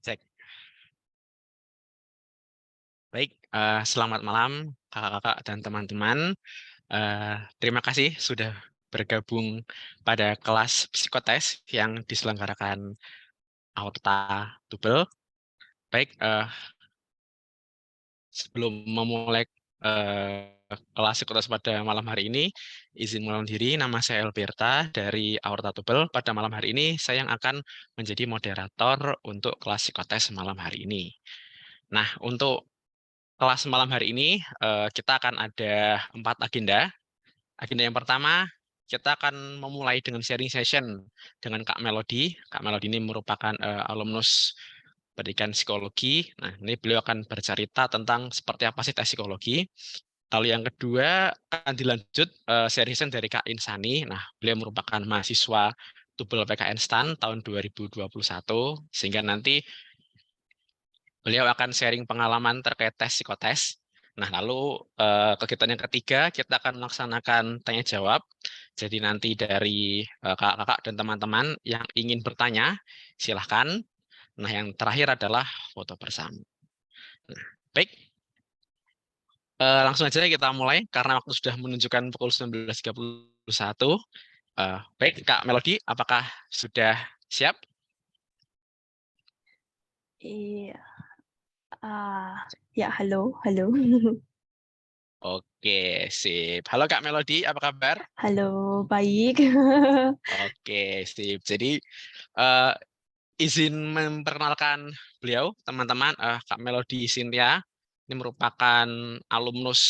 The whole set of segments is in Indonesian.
Cek. Baik, selamat malam kakak-kakak dan teman-teman. Terima kasih sudah bergabung pada kelas psikotes yang diselenggarakan Aorta Tubel. Baik, sebelum memulai kelas psikotes pada malam hari ini, izin mengenalkan diri, nama saya Elberta dari Aorta Tubel. Pada malam hari ini, saya yang akan menjadi moderator untuk kelas psikotes malam hari ini. Nah, untuk kelas malam hari ini kita akan ada 4 agenda. Agenda yang pertama, kita akan memulai dengan sharing session dengan Kak Melody. Kak Melody ini merupakan alumnus pendidikan psikologi. Nah, ini beliau akan bercerita tentang seperti apa sih tes psikologi. Lalu yang kedua akan dilanjut sharing session dari Kak Insani. Nah, beliau merupakan mahasiswa Tubel PKN STAN tahun 2021, sehingga nanti beliau akan sharing pengalaman terkait tes psikotes. Nah, lalu kegiatan yang ketiga, kita akan melaksanakan tanya jawab. Jadi nanti dari kakak-kakak dan teman-teman yang ingin bertanya, silahkan. Nah, yang terakhir adalah foto bersama. Nah, baik, langsung aja kita mulai karena waktu sudah menunjukkan pukul 19.31. Baik, Kak Melody, apakah sudah siap? Iya, ya halo, halo. Oke, sip. Halo Kak Melody, apa kabar? Halo, baik. Oke, sip. Jadi eh, izin memperkenalkan beliau, teman-teman, Kak Melody Cynthia. Ini merupakan alumnus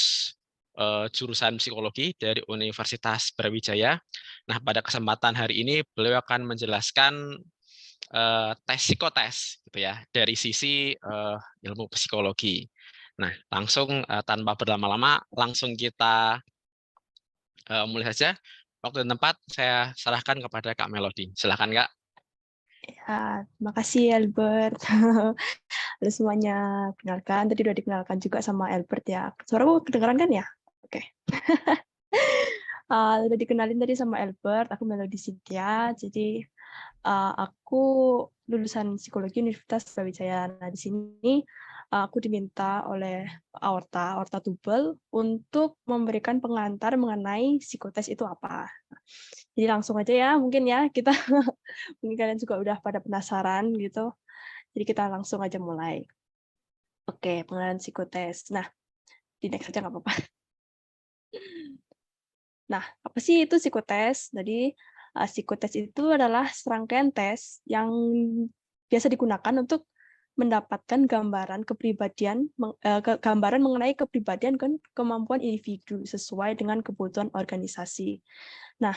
jurusan psikologi dari Universitas Brawijaya. Nah, pada kesempatan hari ini beliau akan menjelaskan tes psikotes, gitu ya, dari sisi ilmu psikologi. Nah, langsung tanpa berlama-lama, langsung kita mulai saja. Waktu dan tempat saya serahkan kepada Kak Melody. Silakan Kak. Ya, terima kasih Albert. Halo semuanya, kenalkan. Tadi udah dikenalkan juga sama Albert ya. Suaraku kedengeran kan ya? Oke. Udah dikenalin tadi sama Albert, aku Melody Cynthia. Jadi aku lulusan psikologi Universitas Brawijaya. Nah, di sini aku diminta oleh Aorta Tubel untuk memberikan pengantar mengenai psikotes itu apa. Jadi langsung aja ya, mungkin ya kita mungkin kalian juga udah pada penasaran gitu. Jadi kita langsung aja mulai. Oke, pengenalan psikotes. Nah, di next aja nggak apa-apa. Nah, apa sih itu psikotes? Jadi psikotes itu adalah serangkaian tes yang biasa digunakan untuk mendapatkan gambaran kepribadian, gambaran mengenai kepribadian dan kemampuan individu sesuai dengan kebutuhan organisasi. Nah,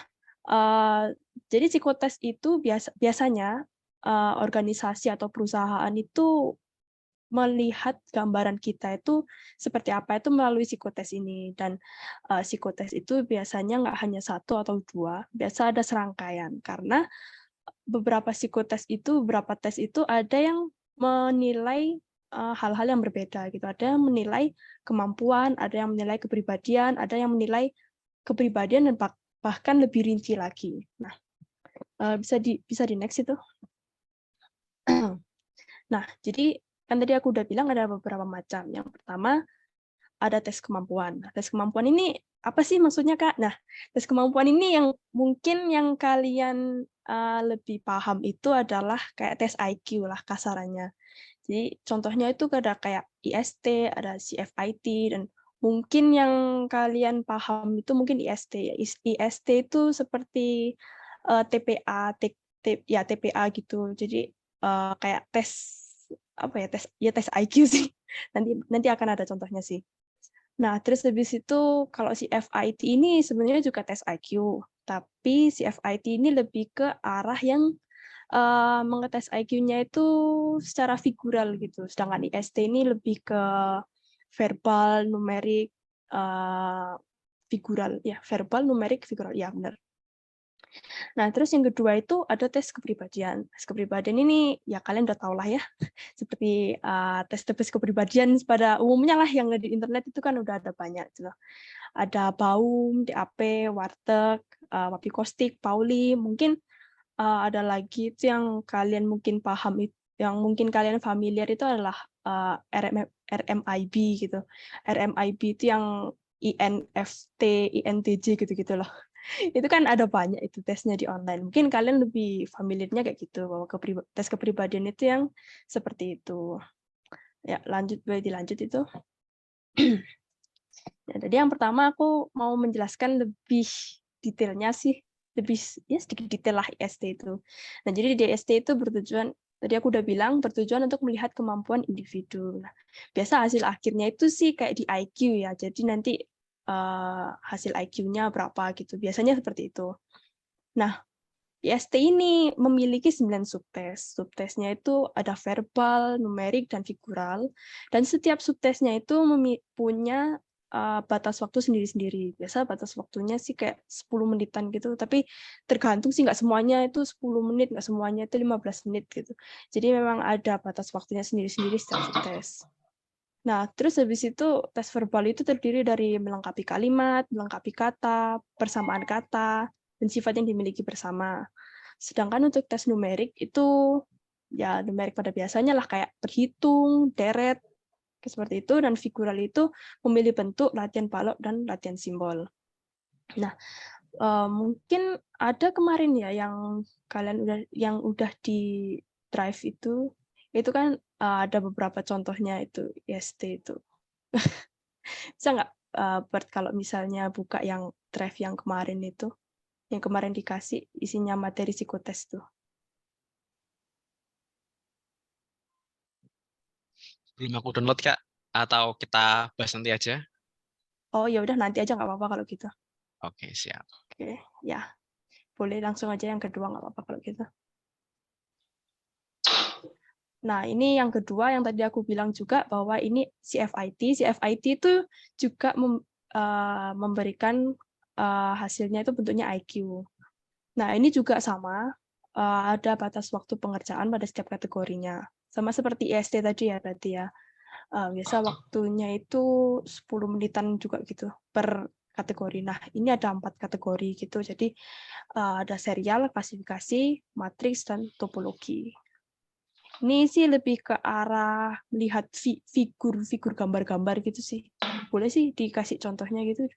jadi psikotes itu biasanya organisasi atau perusahaan itu melihat gambaran kita itu seperti apa itu melalui psikotes ini dan psikotes itu biasanya nggak hanya satu atau dua, biasa ada serangkaian karena beberapa tes itu ada yang menilai hal-hal yang berbeda gitu. Ada yang menilai kemampuan, ada yang menilai kepribadian, ada yang menilai kepribadian dan bahkan lebih rinci lagi. Nah, bisa di next itu. Nah, jadi kan tadi aku udah bilang ada beberapa macam. Yang pertama ada tes kemampuan. Nah, tes kemampuan ini apa sih maksudnya, Kak? Nah, tes kemampuan ini yang mungkin yang kalian lebih paham itu adalah kayak tes IQ lah kasarannya. Jadi contohnya itu ada kayak IST, ada CFIT, dan mungkin yang kalian paham itu mungkin IST. IST itu seperti TPA, ya TPA gitu. Jadi kayak tes apa ya tes IQ sih. Nanti akan ada contohnya sih. Nah, terus habis itu kalau si FIT ini sebenarnya juga tes IQ, tapi si FIT ini lebih ke arah yang mengetes IQ-nya itu secara figural gitu, sedangkan IST ini lebih ke verbal, numerik, figural, ya verbal, numerik, figural, ya benar. Nah, terus yang kedua itu ada tes kepribadian. Tes kepribadian ini ya kalian udah tahu lah ya, seperti tes-tes kepribadian pada umumnya lah yang di internet itu kan udah ada banyak gitu. Ada Baum, DAP, Warteg, Wapikostik, Pauli, mungkin ada lagi itu yang kalian mungkin paham yang mungkin kalian familiar itu adalah RMIB gitu. RMIB itu yang INFT, INTJ gitu-gitu loh. Itu kan ada banyak itu tesnya di online. Mungkin kalian lebih familiarnya kayak gitu, bahwa tes kepribadian itu yang seperti itu. Ya, lanjut, boleh dilanjut itu. Ya, jadi yang pertama aku mau menjelaskan lebih detailnya sih, lebih ya sedikit detail lah IST itu. Nah, jadi di IST itu bertujuan, tadi aku udah bilang, bertujuan untuk melihat kemampuan individu. Nah, biasa hasil akhirnya itu sih kayak di IQ ya, jadi nanti hasil IQ-nya berapa gitu, biasanya seperti itu. Nah, IST ini memiliki 9 subtes. Subtesnya itu ada verbal, numerik, dan figural. Dan setiap subtesnya itu punya batas waktu sendiri-sendiri. Biasa batas waktunya sih kayak 10 menitan gitu, tapi tergantung sih, nggak semuanya itu 10 menit, nggak semuanya itu 15 menit gitu. Jadi memang ada batas waktunya sendiri-sendiri setiap subtes. Nah, terus habis itu tes verbal itu terdiri dari melengkapi kalimat, melengkapi kata, persamaan kata, dan sifat yang dimiliki bersama. Sedangkan untuk tes numerik itu ya numerik pada biasanya lah, kayak berhitung, deret, seperti itu, dan figural itu memilih bentuk, latihan balok, dan latihan simbol. Nah, mungkin ada kemarin ya yang kalian udah di drive itu kan ada beberapa contohnya itu IST itu. Bisa nggak Bert, kalau misalnya buka yang drive yang kemarin dikasih isinya materi psikotes tuh. Belum aku download, Kak. Atau kita bahas nanti aja? Oh ya udah, nanti aja nggak apa-apa kalau gitu. Oke, siap. Oke, ya boleh langsung aja yang kedua, nggak apa-apa kalau gitu. Nah, ini yang kedua yang tadi aku bilang juga bahwa ini CFIT. CFIT itu juga memberikan hasilnya itu bentuknya IQ. Nah, ini juga sama, ada batas waktu pengerjaan pada setiap kategorinya. Sama seperti IST tadi ya berarti ya. Biasa waktunya itu 10 menitan juga gitu per kategori. Nah, ini ada 4 kategori gitu. Jadi ada serial, klasifikasi, matriks, dan topologi. Ini sih lebih ke arah melihat figur gambar-gambar gitu sih. Boleh sih dikasih contohnya gitu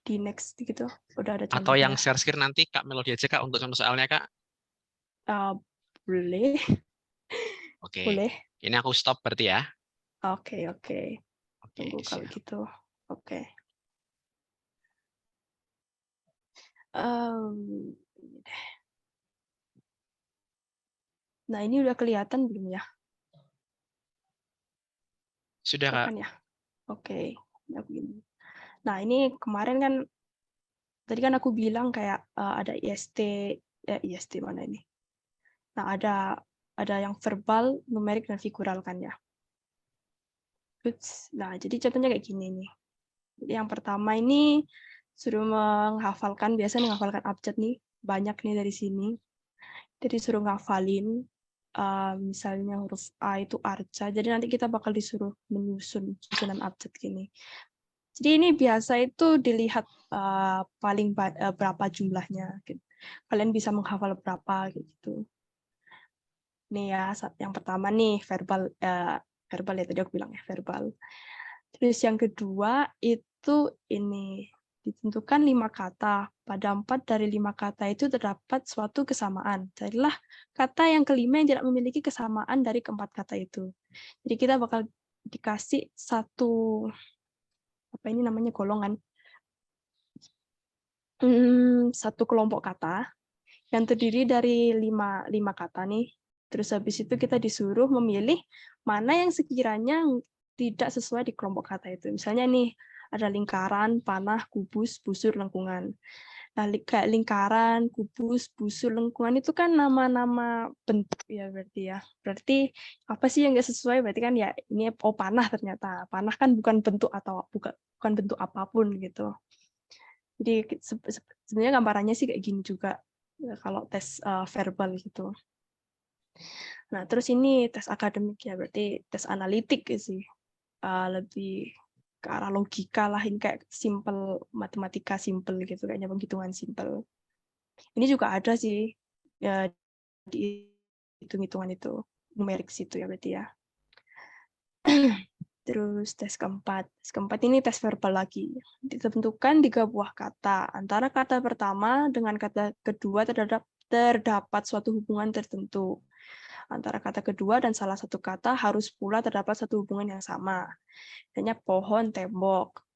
di next gitu. Udah ada Atau yang contohnya. share screen nanti Kak Melodi aja, Kak, untuk contoh soalnya, Kak. Boleh, Oke. boleh. Ini aku stop berarti ya. Oke, oke. Oke, Tunggu kalau siap. gitu. Oke. Em, Nah, ini udah kelihatan belum ya? Sudah, Udah Kak. kan ya? Oke. Nah, ini kemarin kan, tadi kan aku bilang kayak ada IST, IST mana ini? Nah, ada yang verbal, numerik, dan figural kan ya. Nah, jadi contohnya kayak gini nih. Jadi yang pertama ini suruh menghafalkan, biasa menghafalkan abjad nih, banyak nih dari sini. Jadi suruh ngafalin, misalnya huruf A itu arca, jadi nanti kita bakal disuruh menyusun susunan abjad gini. Jadi ini biasa itu dilihat berapa jumlahnya. Gitu. Kalian bisa menghafal berapa gitu. Nih ya, yang pertama nih verbal ya, tadi aku bilang ya, verbal. Terus yang kedua itu ini ditentukan 5 kata. Pada 4 dari 5 kata itu terdapat suatu kesamaan. Jadilah kata yang kelima yang tidak memiliki kesamaan dari keempat kata itu. Jadi kita bakal dikasih satu golongan, satu kelompok kata yang terdiri dari 5 kata nih. Terus habis itu kita disuruh memilih mana yang sekiranya tidak sesuai di kelompok kata itu. Misalnya nih, ada lingkaran, panah, kubus, busur, lengkungan. Nah, kayak lingkaran, kubus, busur, lengkungan itu kan nama-nama bentuk ya berarti ya. Berarti apa sih yang nggak sesuai? Berarti kan ya ini panah ternyata. Panah kan bukan bentuk atau bukan bentuk apapun gitu. Jadi sebenarnya gambarannya sih kayak gini juga kalau tes verbal gitu. Nah, terus ini tes akademik ya, berarti tes analitik sih. Lebih ke arah logika lah, ini kayak simple, matematika simple gitu, kayaknya penghitungan simple. Ini juga ada sih ya, di hitung-hitungan itu, numerik situ ya berarti ya. Terus tes keempat. Tes keempat ini tes verbal lagi. Ditentukan 3 buah kata. Antara kata pertama dengan kata kedua terdapat suatu hubungan tertentu. Antara kata kedua dan salah satu kata harus pula terdapat satu hubungan yang sama. Misalnya pohon, tembok.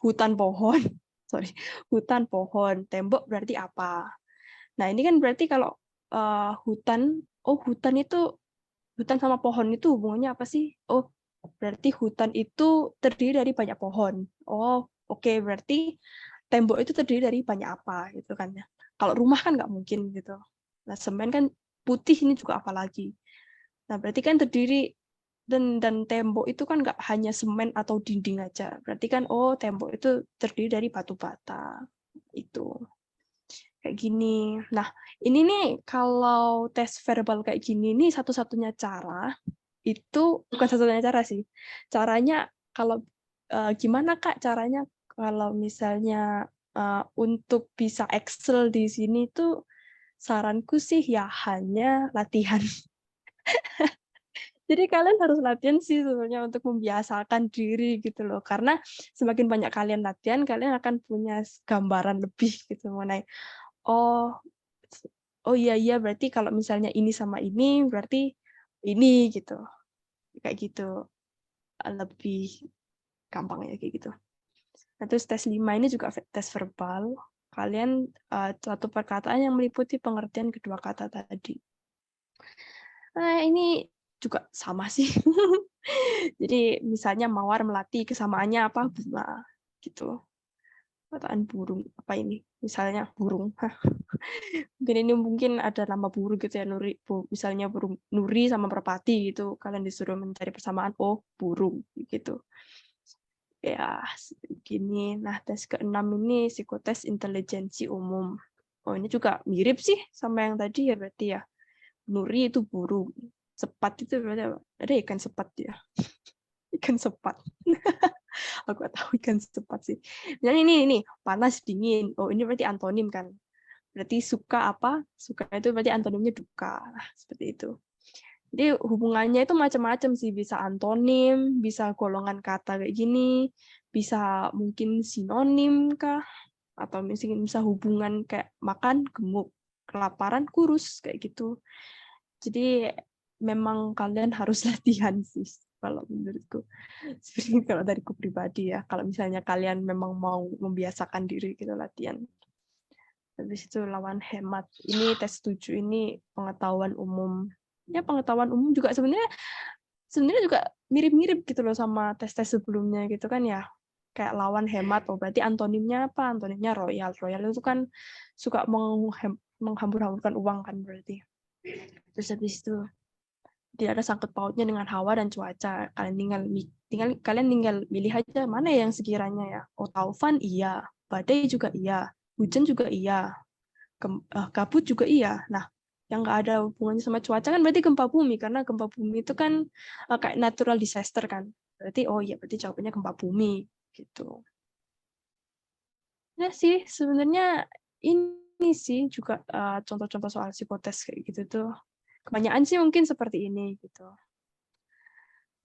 Hutan, pohon. Sorry, hutan, pohon. Tembok berarti apa? Nah, ini kan berarti kalau hutan hutan sama pohon itu hubungannya apa sih? Oh, berarti hutan itu terdiri dari banyak pohon. Oh, oke, berarti tembok itu terdiri dari banyak apa gitu kan ya. Kalau rumah kan nggak mungkin gitu. Nah, semen kan putih, ini juga apa lagi. Nah, berarti kan terdiri dan tembok itu kan nggak hanya semen atau dinding aja. Berarti kan tembok itu terdiri dari batu bata. Itu. Kayak gini. Nah, ini nih kalau tes verbal kayak gini nih satu-satunya cara itu bukan satu-satunya cara sih. Caranya kalau gimana Kak caranya kalau misalnya untuk bisa excel di sini tuh saranku sih ya hanya latihan. Jadi kalian harus latihan sih sebenarnya untuk membiasakan diri gitu loh. Karena semakin banyak kalian latihan, kalian akan punya gambaran lebih gitu mengenai oh iya berarti kalau misalnya ini sama ini berarti ini gitu. Kayak gitu. Lebih gampang ya kayak gitu. Nah, terus tes 5 ini juga tes verbal. Kalian satu perkataan yang meliputi pengertian kedua kata tadi. Nah, ini juga sama sih. Jadi misalnya mawar melati kesamaannya apa? Bunga gitu. Perkataan burung apa ini? Misalnya burung. Mungkin ada nama burung gitu ya, Nuri. Misalnya burung Nuri sama merpati gitu. Kalian disuruh mencari persamaan, oh burung gitu. Ya, gini. Nah, tes ke-6 ini psikotes intelijensi umum. Oh, ini juga mirip sih sama yang tadi ya berarti ya. Nuri itu burung. Sepat itu berarti apa? Ada ikan sepat ya. Ikan sepat. Aku gak tahu ikan sepat sih. Misalnya ini panas dingin. Oh, ini berarti antonim kan. Berarti suka apa? Suka itu berarti antonimnya duka. Nah, seperti itu. Jadi hubungannya itu macam-macam sih, bisa antonim, bisa golongan kata kayak gini, bisa mungkin sinonim kah, atau mungkin bisa hubungan kayak makan gemuk, kelaparan kurus kayak gitu. Jadi memang kalian harus latihan sih kalau menurutku. Seperti kalau dariku pribadi ya, kalau misalnya kalian memang mau membiasakan diri gitu latihan. Habis itu lawan hemat. Ini tes 7 ini pengetahuan umum. Ya pengetahuan umum juga sebenarnya juga mirip-mirip gitu loh sama tes-tes sebelumnya gitu kan ya. Kayak lawan hemat, oh berarti antonimnya apa? Antonimnya royal. Royal itu kan suka menghambur-hamburkan uang kan berarti. Terus habis itu tidak ada sangkut pautnya dengan hawa dan cuaca. Kalian tinggal milih aja mana yang sekiranya ya. Oh taufan iya, badai juga iya, hujan juga iya, kabut juga iya. Nah, yang nggak ada hubungannya sama cuaca kan berarti gempa bumi, karena gempa bumi itu kan kayak natural disaster kan. Berarti oh iya berarti jawabannya gempa bumi gitu. Ya sih sebenarnya ini sih juga contoh-contoh soal psikotes kayak gitu tuh. Kebanyakan sih mungkin seperti ini gitu.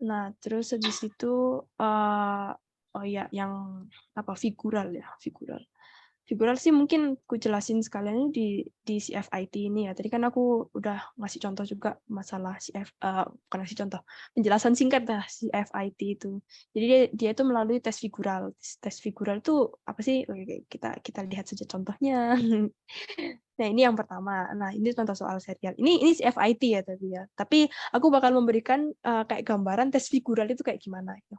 Nah, terus habis itu oh ya yang apa figural ya, figural. Figural sih mungkin aku jelasin sekalian di CFIT ini ya. Tadi kan aku udah ngasih contoh juga masalah bukan ngasih contoh, penjelasan singkat lah CFIT itu. Jadi dia itu melalui tes figural. Tes figural itu apa sih? Oke, kita lihat saja contohnya. Nah, ini yang pertama. Nah, ini contoh soal serial. Ini CFIT ya tadi ya. Tapi aku bakal memberikan kayak gambaran tes figural itu kayak gimana gitu.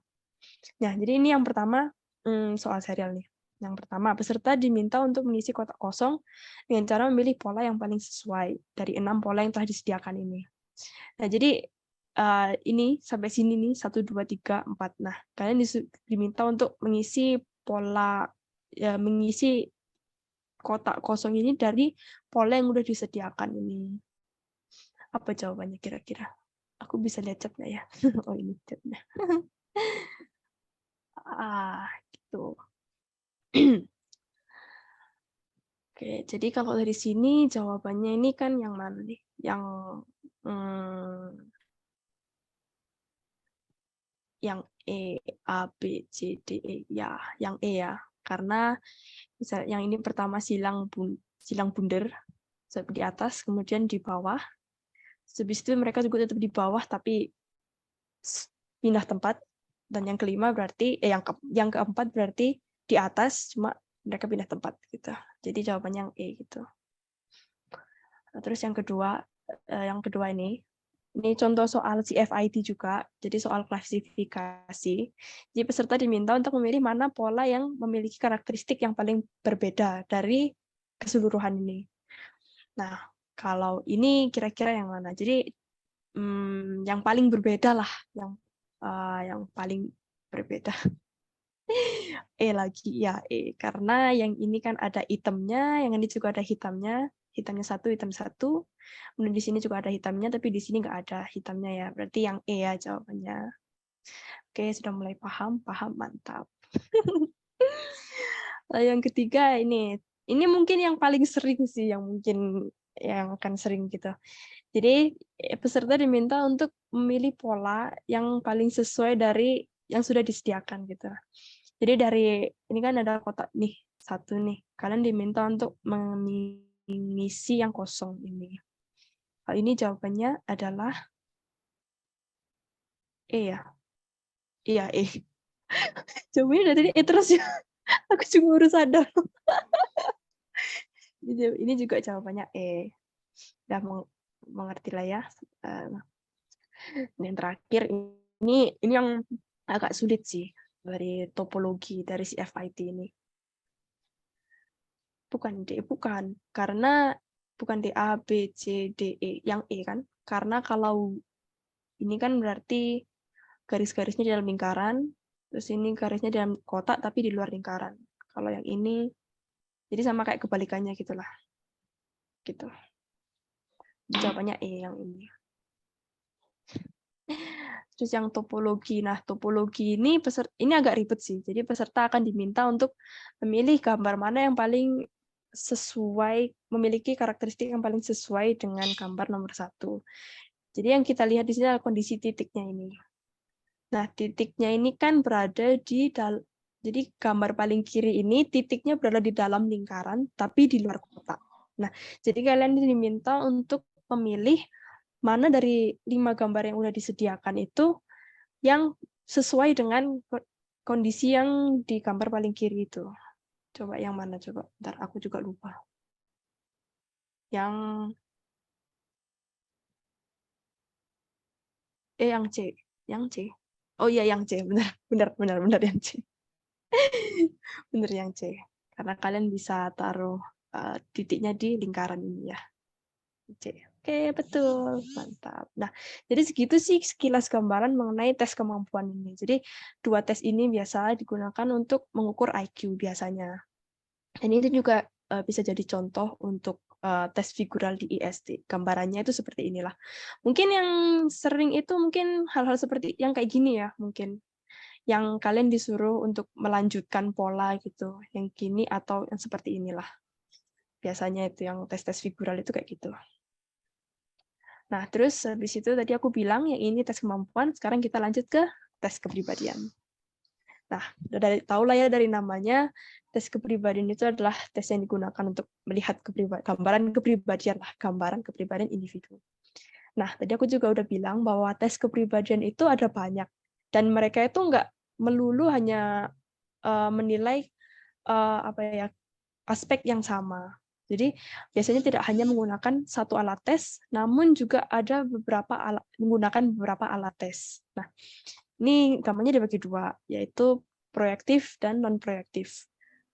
Nah, jadi ini yang pertama soal serial nih. Yang pertama, peserta diminta untuk mengisi kotak kosong dengan cara memilih pola yang paling sesuai dari 6 pola yang telah disediakan ini. Nah, jadi ini sampai sini nih 1, 2, 3, 4. Nah, kalian diminta untuk mengisi pola ya mengisi kotak kosong ini dari pola yang udah disediakan ini. Apa jawabannya kira-kira? Aku bisa lihat chat nggak ya? Oh, ini chatnya. gitu. Oke, jadi kalau dari sini jawabannya ini kan yang mana nih? Yang E, A, B, C, D, E. Ya, yang E ya. Karena misalnya yang ini pertama silang bundar di atas, kemudian di bawah. Habis itu mereka juga tetap di bawah tapi pindah tempat. Dan yang kelima berarti yang keempat berarti di atas cuma mereka pindah tempat gitu. Jadi jawabannya yang E gitu. Nah, terus yang kedua ini contoh soal CFID juga, jadi soal klasifikasi. Jadi peserta diminta untuk memilih mana pola yang memiliki karakteristik yang paling berbeda dari keseluruhan ini. Nah, kalau ini kira-kira yang mana? Jadi yang paling berbeda lah, yang paling berbeda. Lagi ya karena yang ini kan ada hitamnya, yang ini juga ada hitamnya satu, hitam satu. Kemudian di sini juga ada hitamnya, tapi di sini nggak ada hitamnya ya. Berarti yang E ya jawabannya. Oke, sudah mulai paham, mantap. Lalu yang ketiga ini mungkin yang paling sering sih, yang akan sering gitu. Jadi peserta diminta untuk memilih pola yang paling sesuai dari yang sudah disediakan gitu. Jadi dari ini kan ada kotak nih, satu nih. Kalian diminta untuk mengisi yang kosong ini. Hal ini jawabannya adalah E ya. Iya, E. Jawabannya dari tadi E terus ya. Aku juga baru sadar. Ini juga jawabannya E. Udah mengerti lah ya. Yang terakhir ini yang agak sulit sih dari topologi dari CFID ini. Bukan D, bukan. Karena bukan D, A, B, C, D, E. Yang E kan. Karena kalau ini kan berarti garis-garisnya di dalam lingkaran, terus ini garisnya di dalam kotak tapi di luar lingkaran. Kalau yang ini, jadi sama kayak kebalikannya gitulah. Gitu. Jawabannya E yang ini. Terus yang topologi. Nah, topologi ini agak ribet sih. Jadi peserta akan diminta untuk memilih gambar mana yang paling sesuai, memiliki karakteristik yang paling sesuai dengan gambar nomor 1. Jadi yang kita lihat di sini adalah kondisi titiknya ini. Nah, titiknya ini kan berada jadi gambar paling kiri ini titiknya berada di dalam lingkaran, tapi di luar kotak. Nah, jadi kalian diminta untuk memilih mana dari 5 gambar yang udah disediakan itu yang sesuai dengan kondisi yang di gambar paling kiri itu. Coba yang mana coba? Bentar, aku juga lupa. Yang yang C. Yang C. Oh iya, yang C. Benar yang C. Benar yang C. Karena kalian bisa taruh titiknya di lingkaran ini ya. C. Oke, betul. Mantap. Nah, jadi segitu sih sekilas gambaran mengenai tes kemampuan ini. Jadi, 2 tes ini biasa digunakan untuk mengukur IQ biasanya. Dan itu juga bisa jadi contoh untuk tes figural di IST. Gambarannya itu seperti inilah. Mungkin yang sering itu mungkin hal-hal seperti yang kayak gini ya, mungkin. Yang kalian disuruh untuk melanjutkan pola gitu, yang gini atau yang seperti inilah. Biasanya itu yang tes-tes figural itu kayak gitu. Nah, terus habis itu tadi aku bilang yang ini tes kemampuan, sekarang kita lanjut ke tes kepribadian. Nah, tahu lah ya dari namanya, tes kepribadian itu adalah tes yang digunakan untuk melihat gambaran kepribadian individu. Nah, tadi aku juga udah bilang bahwa tes kepribadian itu ada banyak, dan mereka itu nggak melulu hanya menilai aspek yang sama. Jadi biasanya tidak hanya menggunakan satu alat tes, namun juga ada menggunakan beberapa alat tes. Nah, ini gambarnya dibagi 2, yaitu proyektif dan non-proyektif.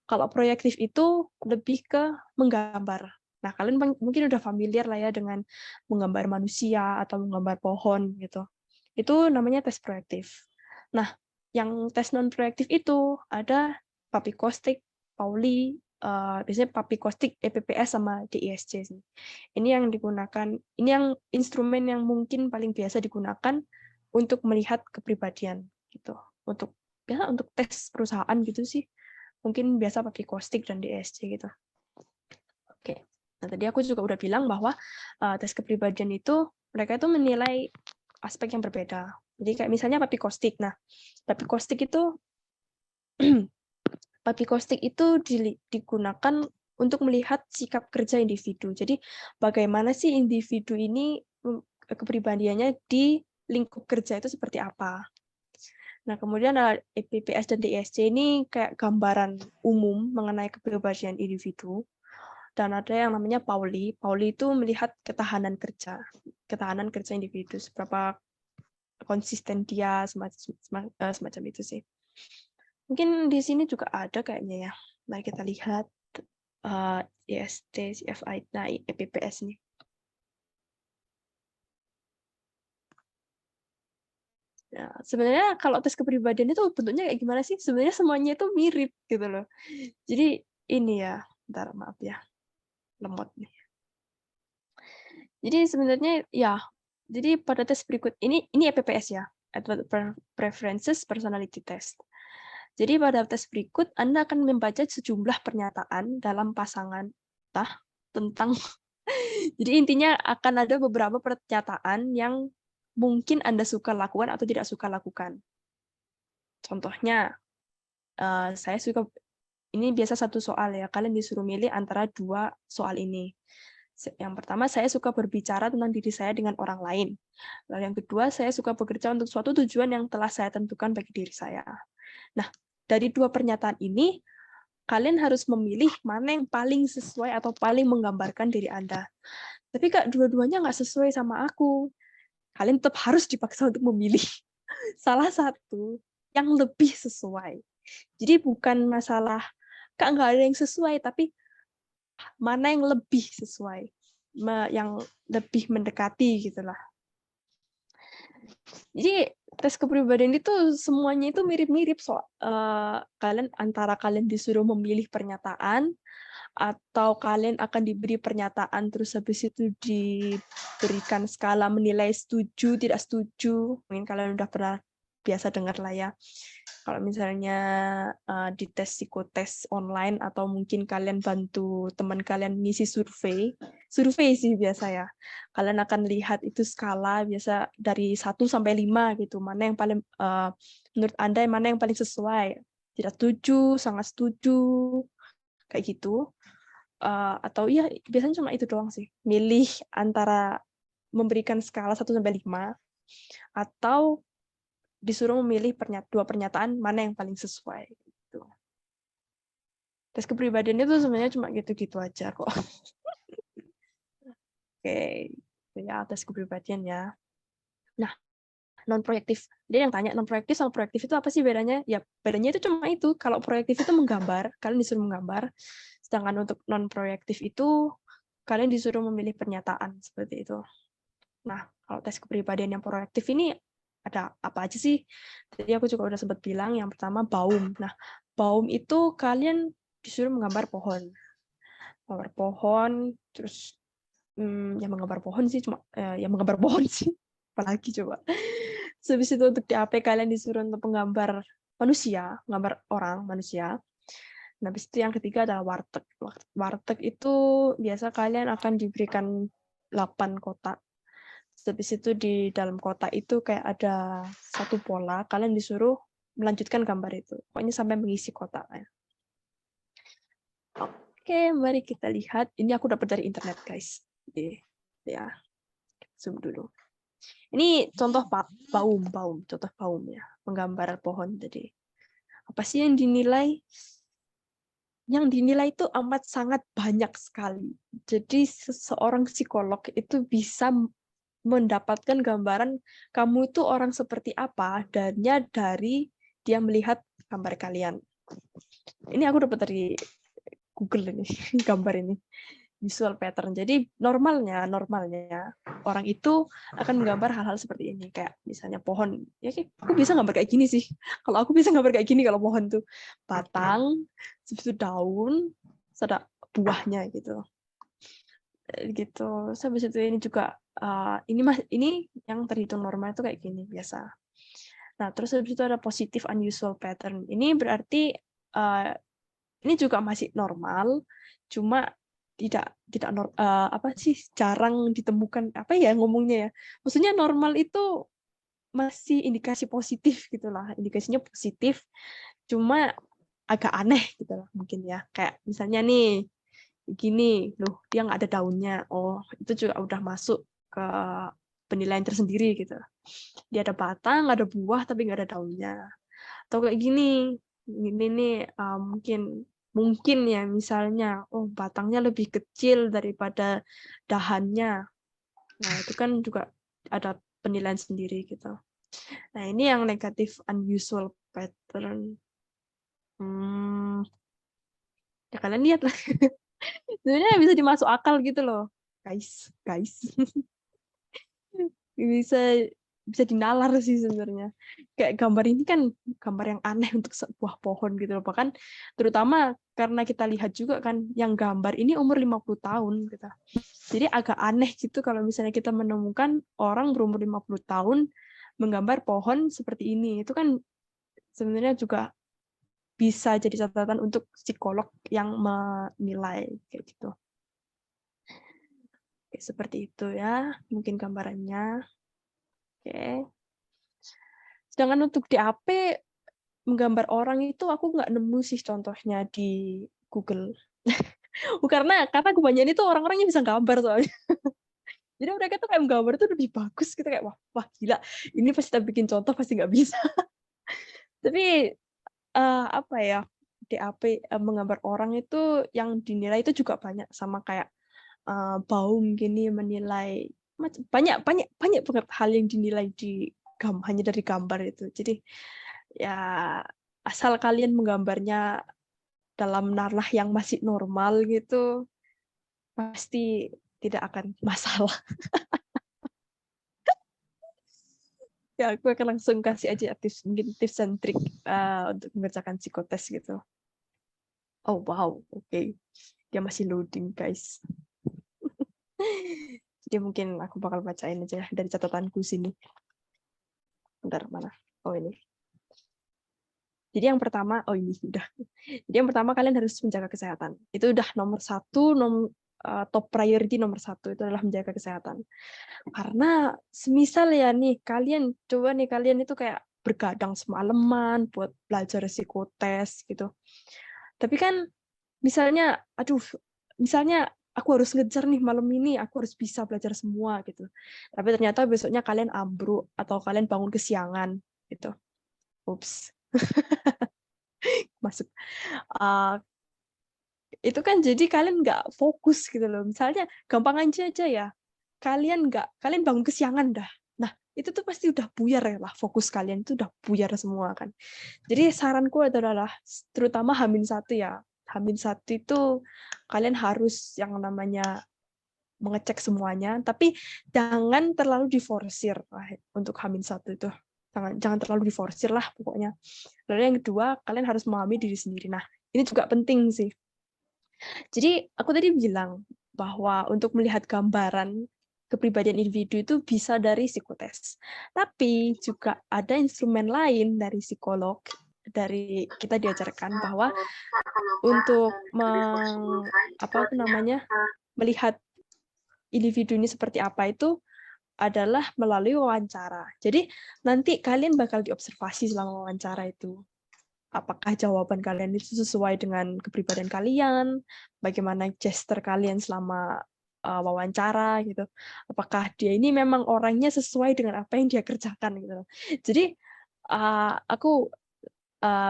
Kalau proyektif itu lebih ke menggambar. Nah, kalian mungkin udah familiar lah ya dengan menggambar manusia atau menggambar pohon gitu. Itu namanya tes proyektif. Nah, yang tes non-proyektif itu ada Papikostik, Pauli, biasanya Papikostik, EPPS sama DISC. Ini yang instrumen yang mungkin paling biasa digunakan untuk melihat kepribadian gitu. Untuk tes perusahaan gitu sih. Mungkin biasa Papikostik dan DISC gitu. tadi aku juga udah bilang bahwa tes kepribadian itu mereka itu menilai aspek yang berbeda. Jadi kayak misalnya Papi Kostik. Nah, Papi Kostik itu digunakan untuk melihat sikap kerja individu. Jadi bagaimana sih individu ini kepribadiannya di lingkup kerja itu seperti apa. Nah, kemudian ada EPPS dan DISC ini kayak gambaran umum mengenai kepribadian individu. Dan ada yang namanya Pauli. Pauli itu melihat ketahanan kerja individu, seberapa konsisten dia, semacam itu sih. Mungkin di sini juga ada kayaknya ya. Mari kita lihat IST, CFI, nah EPPS nih. Nah, sebenarnya kalau tes kepribadian itu bentuknya kayak gimana sih? Sebenarnya semuanya itu mirip gitu loh. Jadi ini ya, bentar maaf ya, lemot nih. Jadi sebenarnya ya, jadi pada tes berikut ini EPPS ya, Preferences Personality Test. Jadi pada tes berikut Anda akan membaca sejumlah pernyataan dalam pasangan tentang jadi intinya akan ada beberapa pernyataan yang mungkin Anda suka lakukan atau tidak suka lakukan. Contohnya, saya suka, ini biasa satu soal ya, kalian disuruh milih antara 2 soal ini. Yang pertama, saya suka berbicara tentang diri saya dengan orang lain. Lalu yang kedua, saya suka bekerja untuk suatu tujuan yang telah saya tentukan bagi diri saya. Nah, dari 2 pernyataan ini, kalian harus memilih mana yang paling sesuai atau paling menggambarkan diri Anda. Tapi Kak, dua-duanya nggak sesuai sama aku. Kalian tetap harus dipaksa untuk memilih salah satu yang lebih sesuai. Jadi bukan masalah, Kak nggak ada yang sesuai, tapi mana yang lebih sesuai, yang lebih mendekati gitulah. Jadi tes kepribadian itu semuanya itu mirip-mirip antara kalian disuruh memilih pernyataan atau kalian akan diberi pernyataan terus habis itu diberikan skala menilai setuju tidak setuju. Mungkin kalian udah pernah biasa dengar lah ya. Kalau misalnya di tes psikotes online atau mungkin kalian bantu teman kalian ngisi survei sih biasa ya. Kalian akan lihat itu skala biasa dari 1 sampai 5 gitu. Mana yang paling menurut Anda mana yang paling sesuai? Tidak setuju, sangat setuju, kayak gitu. Atau ya biasanya cuma itu doang sih. Milih antara memberikan skala 1 sampai 5 atau disuruh memilih 2 pernyataan mana yang paling sesuai gitu. Tes kepribadian itu sebenarnya cuma gitu-gitu aja kok. Oke, ya tes kepribadian ya. Nah, non proyektif. Dia yang tanya non proyektif sama proyektif itu apa sih bedanya? Ya bedanya itu cuma itu. Kalau proyektif itu menggambar, kalian disuruh menggambar. Sedangkan untuk non proyektif itu kalian disuruh memilih pernyataan seperti itu. Nah, kalau tes kepribadian yang proaktif ini ada apa aja sih? Tadi aku juga udah sempat bilang, yang pertama Baum. Nah, Baum itu kalian disuruh menggambar pohon. Menggambar pohon, terus yang menggambar pohon sih cuma yang menggambar pohon sih. Apalagi coba. Habis itu untuk DAP kalian disuruh untuk menggambar manusia, menggambar orang, manusia. Nah, habis itu yang ketiga adalah warteg. Warteg itu biasa kalian akan diberikan 8 kotak. Habis itu di dalam kotak itu kayak ada satu pola, kalian disuruh melanjutkan gambar itu. Pokoknya sampai mengisi kotaknya. Oke, mari kita lihat. Ini aku dapat dari internet, guys. Ya, zoom dulu. Ini contoh Baum, contoh Baum ya, menggambar pohon tadi. Apa sih yang dinilai? Yang dinilai itu amat sangat banyak sekali. Jadi seorang psikolog itu bisa mendapatkan gambaran kamu itu orang seperti apa dari dia melihat gambar kalian. Ini aku dapat dari Google ini gambar ini visual pattern. Jadi normalnya orang itu akan menggambar hal-hal seperti ini, kayak misalnya pohon. Ya aku bisa gambar kayak gini sih. Kalau aku bisa gambar kayak gini kalau pohon tuh batang, habis itu daun, ada buahnya gitu. Gitu. Habis itu ini juga ini yang terhitung normal itu kayak gini biasa. Nah, terus habis itu ada positive unusual pattern. Ini berarti ini juga masih normal, cuma apa sih, jarang ditemukan, apa ya ngomongnya ya, maksudnya normal itu masih indikasi positif gitulah, indikasinya positif, cuma agak aneh gitu lah mungkin ya, kayak misalnya nih gini, loh dia nggak ada daunnya, oh itu juga udah masuk ke penilaian tersendiri gitu. Dia ada batang, ada buah tapi nggak ada daunnya. Atau kayak gini nih mungkin ya misalnya, oh batangnya lebih kecil daripada dahannya. Nah itu kan juga ada penilaian sendiri gitu. Nah ini yang negatif unusual pattern. Ya kalian lihat lah. Sebenarnya bisa dimasuk akal gitu loh, guys. Bisa bisa dinalar sih sebenarnya. Kayak gambar ini kan gambar yang aneh untuk sebuah pohon gitu loh. Bahkan terutama karena kita lihat juga kan yang gambar ini umur 50 tahun gitu. Jadi agak aneh gitu kalau misalnya kita menemukan orang berumur 50 tahun menggambar pohon seperti ini. Itu kan sebenarnya juga bisa jadi catatan untuk psikolog yang menilai kayak gitu. Kayak seperti itu ya, mungkin gambarannya. Oke. Sedangkan untuk DAP menggambar orang itu aku nggak nemu sih contohnya di Google. Karena kebanyakan itu orang-orangnya bisa gambar soalnya. Jadi mereka tuh kayak menggambar tuh lebih bagus gitu, kayak wah gila, ini pasti kita bikin contoh pasti nggak bisa. Tapi apa ya, DAP menggambar orang itu yang dinilai itu juga banyak, sama kayak Baum gini menilai banyak banget hal yang dinilai hanya dari gambar itu. Jadi ya asal kalian menggambarnya dalam ranah yang masih normal gitu, pasti tidak akan masalah. Ya aku akan langsung kasih aja mungkin tips and trik untuk mengerjakan psikotes gitu. Oh wow, oke. Dia masih loading guys. Jadi mungkin aku bakal bacain aja dari catatanku sini. Bentar, mana? Oh ini. Jadi yang pertama, oh ini sudah. Jadi yang pertama kalian harus menjaga kesehatan. Itu udah nomor satu, top priority nomor satu itu adalah menjaga kesehatan. Karena semisal ya nih kalian itu kayak bergadang semalaman buat belajar psikotes gitu. Tapi kan misalnya, misalnya aku harus ngejar nih malam ini, aku harus bisa belajar semua gitu. Tapi ternyata besoknya kalian ambruk atau kalian bangun kesiangan gitu. Ups. Masuk. Itu kan jadi kalian nggak fokus gitu loh. Misalnya gampang aja ya, kalian bangun kesiangan dah. Nah itu tuh pasti udah buyar ya lah, fokus kalian itu udah buyar semua kan. Jadi saranku adalah terutama H-1 ya. H-1 itu kalian harus yang namanya mengecek semuanya, tapi jangan terlalu diforsir lah untuk H-1 itu. Jangan terlalu diforsir lah pokoknya. Lalu yang kedua, kalian harus memahami diri sendiri. Nah, ini juga penting sih. Jadi aku tadi bilang bahwa untuk melihat gambaran kepribadian individu itu bisa dari psikotes. Tapi juga ada instrumen lain dari psikolog, dari kita diajarkan bahwa untuk melihat individu ini seperti apa itu adalah melalui wawancara. Jadi nanti kalian bakal diobservasi selama wawancara itu. Apakah jawaban kalian itu sesuai dengan kepribadian kalian, bagaimana gesture kalian selama wawancara gitu. Apakah dia ini memang orangnya sesuai dengan apa yang dia kerjakan gitu. Jadi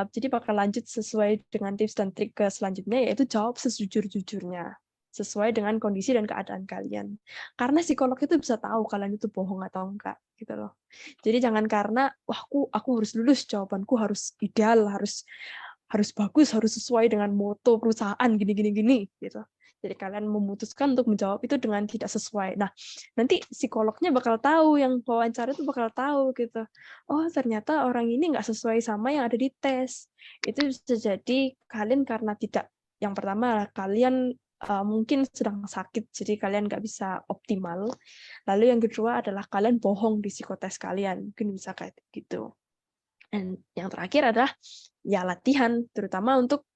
jadi bakal lanjut sesuai dengan tips dan trik ke selanjutnya, yaitu jawab sejujur-jujurnya sesuai dengan kondisi dan keadaan kalian. Karena psikolog itu bisa tahu kalian itu bohong atau enggak gitu loh. Jadi jangan karena wah aku harus lulus, jawabanku harus ideal, harus bagus, harus sesuai dengan moto perusahaan gini gitu. Jadi kalian memutuskan untuk menjawab itu dengan tidak sesuai. Nah, nanti psikolognya bakal tahu, yang wawancara itu bakal tahu gitu. Oh, ternyata orang ini nggak sesuai sama yang ada di tes. Itu bisa jadi kalian karena tidak, yang pertama kalian mungkin sedang sakit, jadi kalian nggak bisa optimal. Lalu yang kedua adalah kalian bohong di psikotes kalian, mungkin bisa kayak gitu. Dan yang terakhir adalah ya latihan, terutama untuk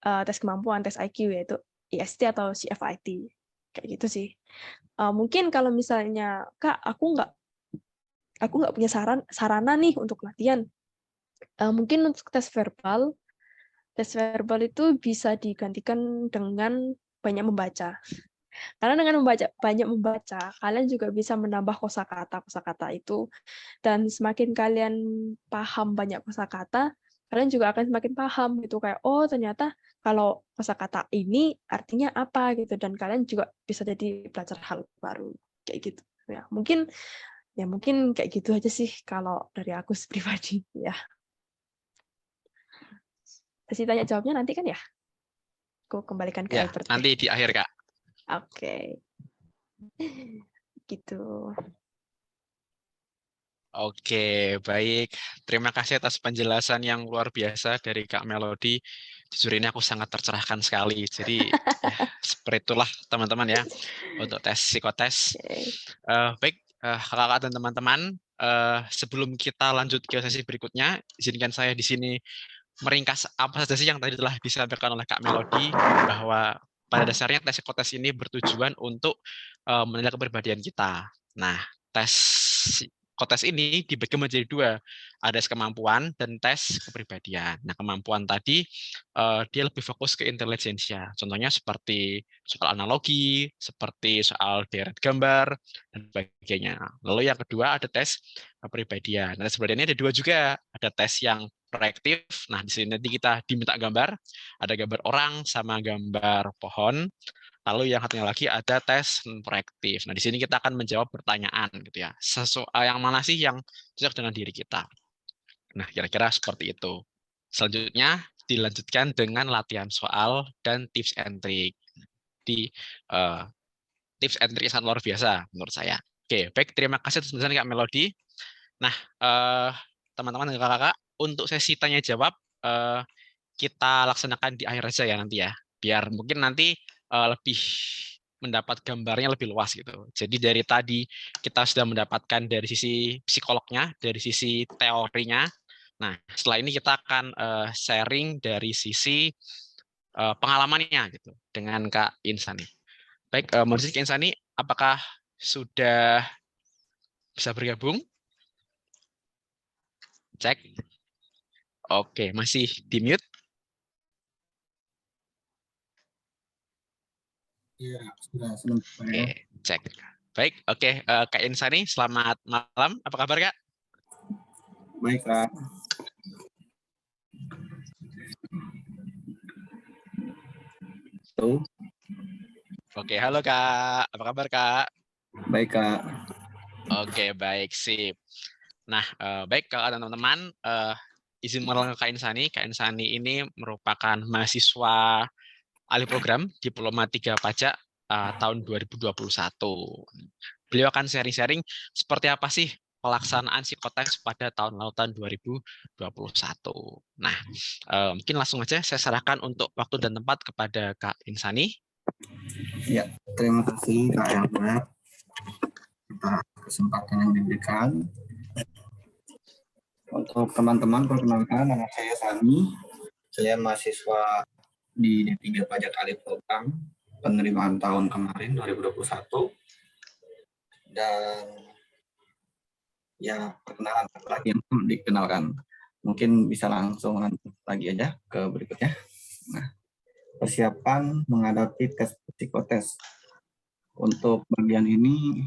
tes kemampuan, tes IQ, yaitu IST atau CFIT kayak gitu sih. Mungkin kalau misalnya Kak, aku nggak punya sarana nih untuk latihan. Mungkin untuk tes verbal itu bisa digantikan dengan banyak membaca. Karena dengan banyak membaca, kalian juga bisa menambah kosakata itu. Dan semakin kalian paham banyak kosakata, kalian juga akan semakin paham gitu kayak oh ternyata kalau kosakata ini artinya apa gitu, dan kalian juga bisa jadi belajar hal baru kayak gitu. Mungkin kayak gitu aja sih kalau dari aku pribadi ya. Sesi tanya jawabnya nanti kan ya? Aku kembalikan ke Ya, Albert deh. nanti di akhir, Kak. Oke. Gitu. Oke, baik. Terima kasih atas penjelasan yang luar biasa dari Kak Melody. Jujur ini aku sangat tercerahkan sekali. Jadi ya seperti itulah teman-teman ya untuk tes psikotes. Oke. Baik, kakak-kakak dan teman-teman, sebelum kita lanjut ke sesi berikutnya, izinkan saya di sini meringkas apa saja sih yang tadi telah disampaikan oleh Kak Melody, bahwa pada dasarnya tes psikotes ini bertujuan untuk menilai kepribadian kita. Nah, tes psikotes ini dibagi menjadi dua, ada tes kemampuan dan tes kepribadian. Nah, kemampuan tadi dia lebih fokus ke intelijensia. Contohnya seperti soal analogi, seperti soal deret gambar, dan sebagainya. Lalu yang kedua ada tes kepribadian. Nah, tes kepribadian ini ada dua juga. Ada tes yang proaktif. Nah, di sini nanti kita diminta gambar. Ada gambar orang sama gambar pohon. Lalu yang satunya lagi ada tes proaktif. Nah, di sini kita akan menjawab pertanyaan gitu ya. Yang mana sih yang cocok dengan diri kita. Nah, kira-kira seperti itu. Selanjutnya dilanjutkan dengan latihan soal dan tips and trick. Di tips and trick sangat luar biasa menurut saya. Oke, baik, terima kasih atas penjelasan Kak Melody. Nah, teman-teman dan kakak-kakak, untuk sesi tanya jawab kita laksanakan di akhir saja ya nanti ya, biar mungkin nanti lebih mendapat gambarnya lebih luas gitu. Jadi dari tadi kita sudah mendapatkan dari sisi psikolognya, dari sisi teorinya. Nah, setelah ini kita akan sharing dari sisi pengalamannya gitu dengan Kak Insani. Baik, menurut Kak Insani, apakah sudah bisa bergabung? Cek. Oke, masih di mute? Iya, sudah sebentar ya. Oke, cek. Baik, oke. Kak Insani, selamat malam. Apa kabar, Kak? Baik, Kak. Halo. Oke, halo, Kak. Apa kabar, Kak? Baik, Kak. Oke, baik, sip. Nah, baik, Kakak dan teman-teman. Izin mengenalkan Kak Insani. Kak Insani ini merupakan mahasiswa alih program Diploma 3 Pajak tahun 2021. Beliau akan sharing-sharing seperti apa sih pelaksanaan psikotes pada tahun lalu tahun 2021. Nah, mungkin langsung aja saya serahkan untuk waktu dan tempat kepada Kak Insani. Ya, terima kasih Kak Albert atas kesempatan yang diberikan. Untuk teman-teman, perkenalkan nama saya Sani. Saya mahasiswa di D3 Pajak Alih Program penerimaan tahun kemarin 2021. Dan ya, perkenalan lagi yang dikenalkan. Mungkin bisa langsung lagi aja ke berikutnya. Nah, persiapan menghadapi tes psikotes. Untuk bagian ini,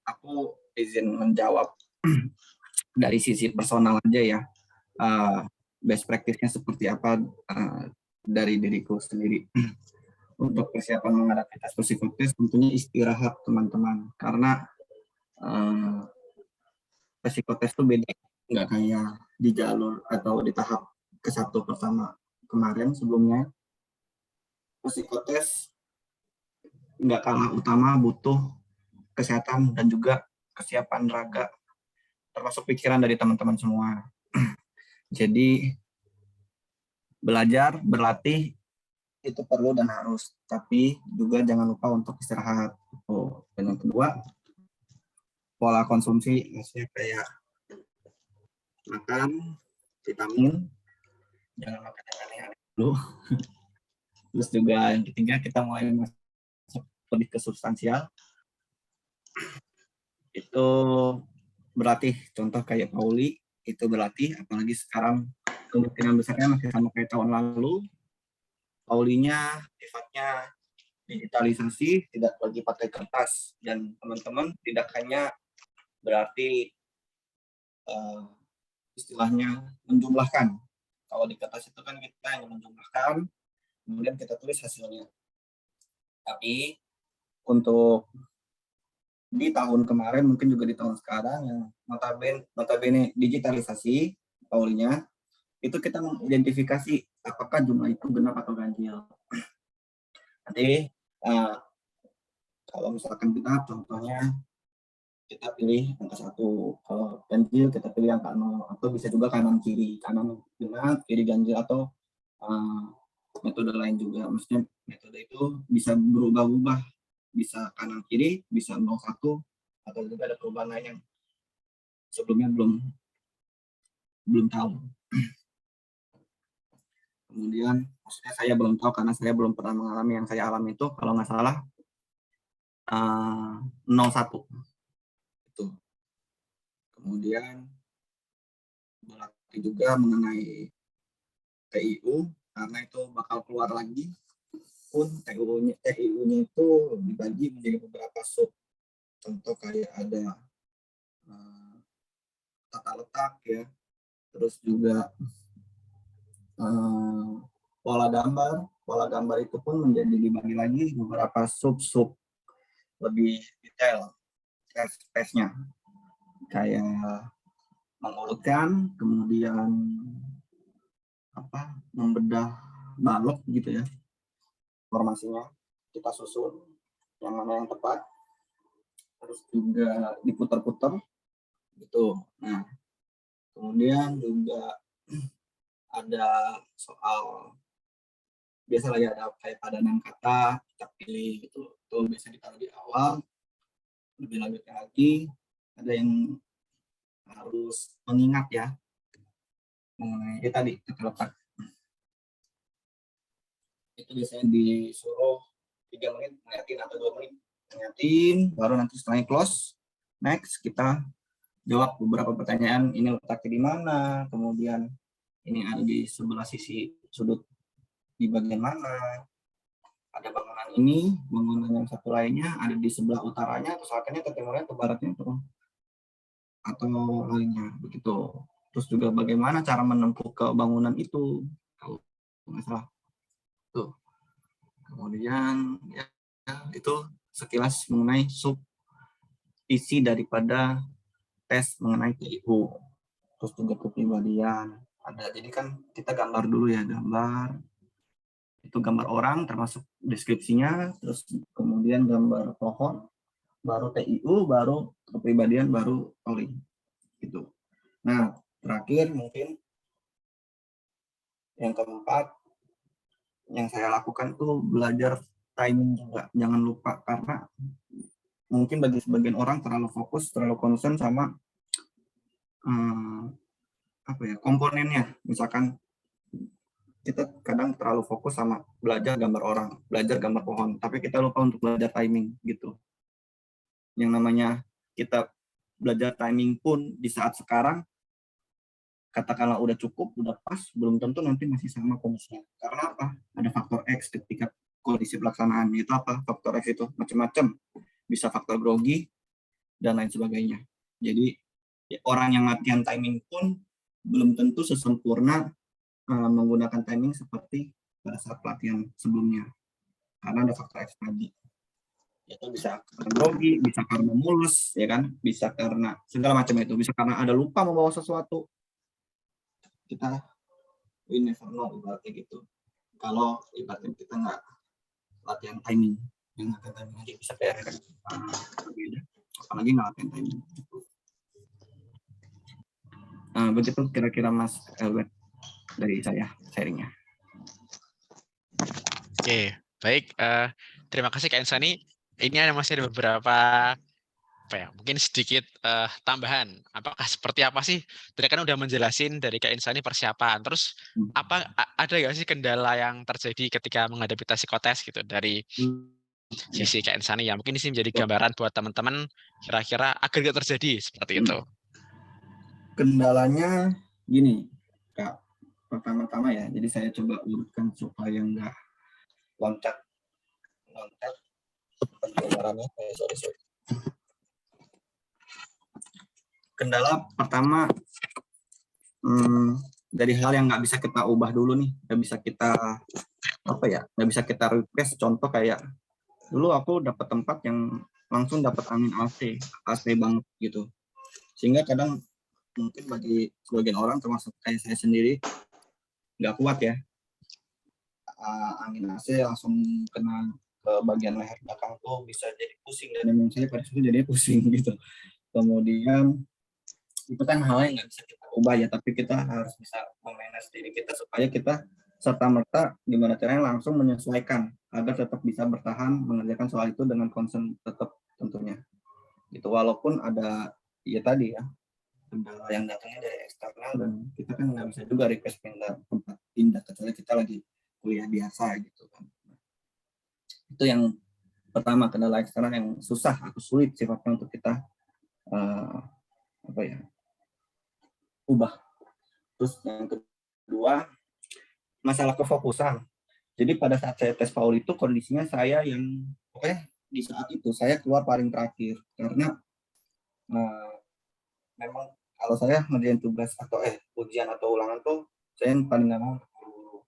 aku izin menjawab dari sisi personal aja ya. Best practice-nya seperti apa dari diriku sendiri. Untuk persiapan menghadapi tes psikotes, tentunya istirahat teman-teman. Karena psikotes itu beda. Nggak kayak di jalur atau di tahap ke-1 pertama kemarin sebelumnya. Psikotes nggak kalah utama butuh kesehatan dan juga kesiapan raga, termasuk pikiran dari teman-teman semua. Jadi belajar, berlatih itu perlu dan harus, tapi juga jangan lupa untuk istirahat. Dan yang kedua, pola konsumsi, maksudnya kayak makan vitamin, jangan makan yang aneh-aneh dulu. Terus juga yang ketiga kita mulai masuk lebih ke substansial. Itu berlatih, contoh kayak Pauli itu berlatih, apalagi sekarang kemungkinan besarnya masih sama kayak tahun lalu. Paulinya sifatnya digitalisasi, tidak lagi pakai kertas, dan teman-teman tidak hanya berarti istilahnya menjumlahkan. Kalau di kertas itu kan kita hanya menjumlahkan, kemudian kita tulis hasilnya. Tapi untuk di tahun kemarin, mungkin juga di tahun sekarang yang notabene digitalisasi Paulinya, itu kita mengidentifikasi apakah jumlah itu genap atau ganjil. Nanti kalau misalkan genap, contohnya kita pilih angka 1, kalau ganjil kita pilih angka 0, atau bisa juga kanan kiri, kanan genap, kiri ganjil, atau metode lain juga. Maksudnya metode itu bisa berubah-ubah, bisa kanan kiri, bisa 0, 1, atau juga ada perubahan lain yang sebelumnya belum tahu. Kemudian maksudnya saya belum tahu karena saya belum pernah mengalami. Yang saya alami itu kalau nggak salah 01 itu. Kemudian berlatih juga mengenai TIU karena itu bakal keluar lagi, pun TIU-nya itu dibagi menjadi beberapa sub. Contoh kayak ada tata letak ya, terus juga pola gambar itu pun menjadi dibagi lagi beberapa sub lebih detail space-nya, kayak mengurutkan, kemudian membedah balok gitu ya, formasinya kita susun yang mana yang tepat, terus juga diputar-putar gitu. Nah, kemudian juga ada soal biasalah ya, ada kayak padanan kata kita pilih gitu, itu biasa ditaruh di awal. Lebih lanjutnya lagi ada yang harus mengingat ya mengenai tadi tata letak. Itu biasanya disuruh 3 menit ngeliatin atau 2 menit ngeliatin, baru nanti setelahnya close. Next kita jawab beberapa pertanyaan, ini letaknya di mana, kemudian ini ada di sebelah sisi sudut di bagian mana, ada bangunan ini, bangunan yang satu lainnya ada di sebelah utaranya, atau selatannya, atau timurnya, atau baratnya, atau lainnya begitu. Terus juga bagaimana cara menempuh ke bangunan itu, kalau nggak salah. Tuh. Kemudian ya, itu sekilas mengenai sub isi daripada tes mengenai TIU. Terus juga kepribadian ada. Jadi kan kita gambar dulu ya, gambar itu gambar orang termasuk deskripsinya, terus kemudian gambar pohon, baru TIU, baru kepribadian, baru polling gitu. Nah, terakhir mungkin yang keempat yang saya lakukan tuh belajar timing juga. Jangan lupa, karena mungkin bagi sebagian orang terlalu fokus, terlalu concern sama komponennya. Misalkan kita kadang terlalu fokus sama belajar gambar orang, belajar gambar pohon, tapi kita lupa untuk belajar timing gitu. Yang namanya kita belajar timing pun di saat sekarang, katakanlah udah cukup, udah pas, belum tentu nanti masih sama kondisinya. Karena apa? Ada faktor X ketika kondisi pelaksanaan. Itu apa? Faktor X itu macam-macam. Bisa faktor grogi dan lain sebagainya. Jadi orang yang latihan timing pun belum tentu sesempurna menggunakan timing seperti pada saat pelatihan sebelumnya, karena ada faktor X tadi. Itu bisa karena grogi, bisa karena mulus, ya kan, bisa karena segala macam itu, bisa karena ada lupa membawa sesuatu. Kita we never know ibaratnya gitu. Kalau ibaratnya kita nggak latihan timing, yang latihan timing aja bisa kayak berbeda, apalagi nggak latihan timing. Begitu kira-kira Mas Elbert dari saya sharingnya. Oke, baik. Terima kasih Kak Insani. Ini masih ada beberapa apa ya, mungkin sedikit tambahan. Apakah seperti apa sih? Tadi kan udah menjelasin dari Kak Insa ini persiapan. Terus ada nggak sih kendala yang terjadi ketika menghadapi tes psikotes gitu dari Ya. sisi Kak Insa nih? Ya mungkin ini sih menjadi gambaran buat teman-teman kira-kira agar nggak terjadi seperti itu. Kendalanya gini, Kak. Pertama-tama ya, jadi saya coba urutkan supaya nggak loncat penjelasannya. Sorry. Kendala pertama dari hal yang nggak bisa kita ubah dulu nih, nggak bisa kita request. Contoh kayak dulu aku dapat tempat yang langsung dapat angin AC banget gitu, sehingga kadang mungkin bagi sebagian orang termasuk kayak saya sendiri nggak kuat ya, angin AC langsung kena ke bagian leher belakang tuh bisa jadi pusing, dan memang saya pada situ jadi pusing gitu. Kemudian itu kan hal yang nggak bisa kita ubah ya, tapi kita harus bisa memanage diri kita supaya kita serta-merta gimana caranya langsung menyesuaikan agar tetap bisa bertahan mengerjakan soal itu dengan concern tetap tentunya. Itu walaupun ada ya tadi ya kendala yang datangnya dari eksternal, dan kita kan nggak bisa juga request tempat pindah kecuali kita lagi kuliah biasa gitu kan. Itu yang pertama, kendala eksternal yang susah atau sulit sifatnya untuk kita ubah. Terus yang kedua, masalah kefokusan. Jadi pada saat saya tes PAUD itu kondisinya saya yang di saat itu saya keluar paling terakhir karena memang kalau saya ngerjain tugas atau ujian atau ulangan tuh saya yang paling nggak mau dulu.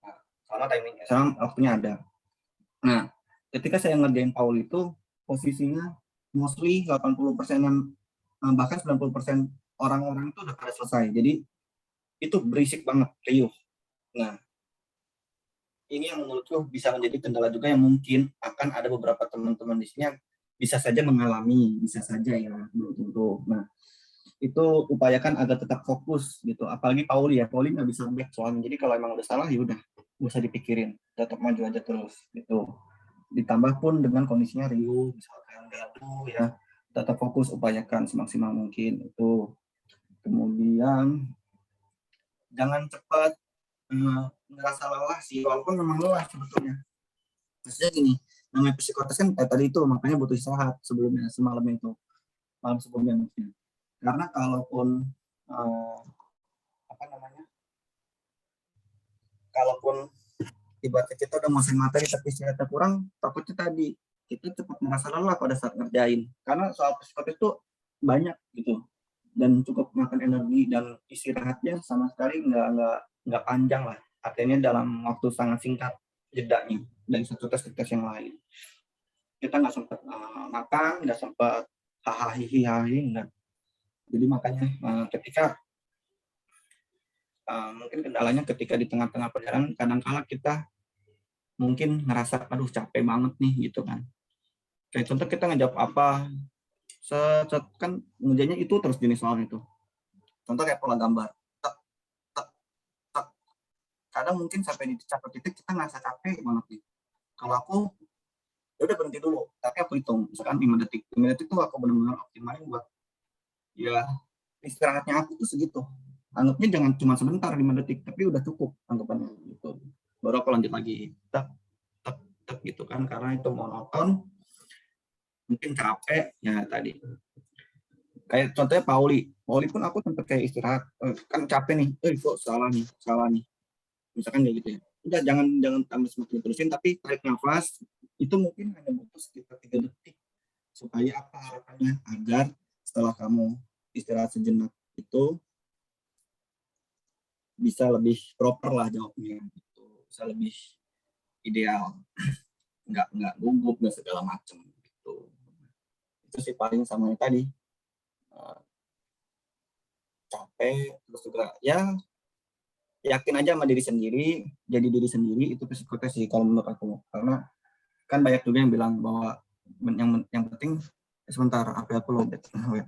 Nah, sama timingnya, sama waktunya ada. Nah, ketika saya ngerjain PAUD itu posisinya mostly 80% bahkan 90% orang-orang itu udah pada selesai. Jadi itu berisik banget, riuh. Nah, ini yang menurutku bisa menjadi kendala juga yang mungkin akan ada beberapa teman-teman di sini yang bisa saja mengalami, bisa saja ya, belum tentu. Nah, itu upayakan agar tetap fokus gitu. Apalagi Pauli nggak bisa back soalnya. Jadi kalau emang udah salah ya udah, nggak usah dipikirin, tetap maju aja terus gitu. Ditambah pun dengan kondisinya riuh, misalkan gaduh ya, tetap fokus, upayakan semaksimal mungkin itu. Kemudian jangan cepat ngerasa lelah sih, walaupun memang lelah sebetulnya. Maksudnya gini, namanya psikotes kan tadi itu makanya butuh istirahat sebelumnya, malam sebelumnya mungkin. Karena kalaupun tiba-tiba kita udah nguasain materi tapi istirahatnya kurang, takutnya tadi kita cepat merasa lelah pada saat ngerjain. Karena soal psikotes itu banyak gitu dan cukup makan energi, dan istirahatnya sama sekali nggak panjang lah. Artinya dalam waktu sangat singkat jedanya dari satu tes ke tes yang lain. Kita nggak sempat makan, nggak sempat hahaha, nggak. Jadi makanya ketika mungkin kendalanya ketika di tengah-tengah perjalanan kadang-kala kita mungkin ngerasa aduh capek banget nih gitu kan. Kayak contoh kita ngejawab apa, kan ngerjainnya itu terus jenis soal itu. Contoh kayak pola gambar. Kadang mungkin sampai di satu titik kita ngerasa capek banget nih. Kalau aku ya udah berhenti dulu, tapi aku hitung misalkan 5 detik. 5 detik tuh aku benar-benar optimalin buat ya istirahatnya aku tuh segitu. Anggapnya jangan cuma sebentar 5 detik, tapi udah cukup anggapannya gitu. Baru aku lanjut lagi. Tak gitu kan, karena itu monoton, mungkin capek ya tadi. Kayak contohnya Pauli pun aku tempat kayak istirahat, kan capek nih, kok salah nih. Misalkan kayak gitu ya. Udah jangan tambah semakin terusin, tapi tarik nafas, itu mungkin hanya butuh sekitar 3 detik. Supaya apa harapannya? Agar setelah kamu istirahat sejenak itu bisa lebih proper lah jawabnya gitu. Bisa lebih ideal. Nggak gugup, nggak segala macam gitu. Itu sih paling sama yang tadi. Capek, terus juga ya yakin aja sama diri sendiri, jadi diri sendiri itu psikotes sih kalau menurut aku. Karena kan banyak juga yang bilang bahwa yang penting sebentar HP aku lowbat. Wait.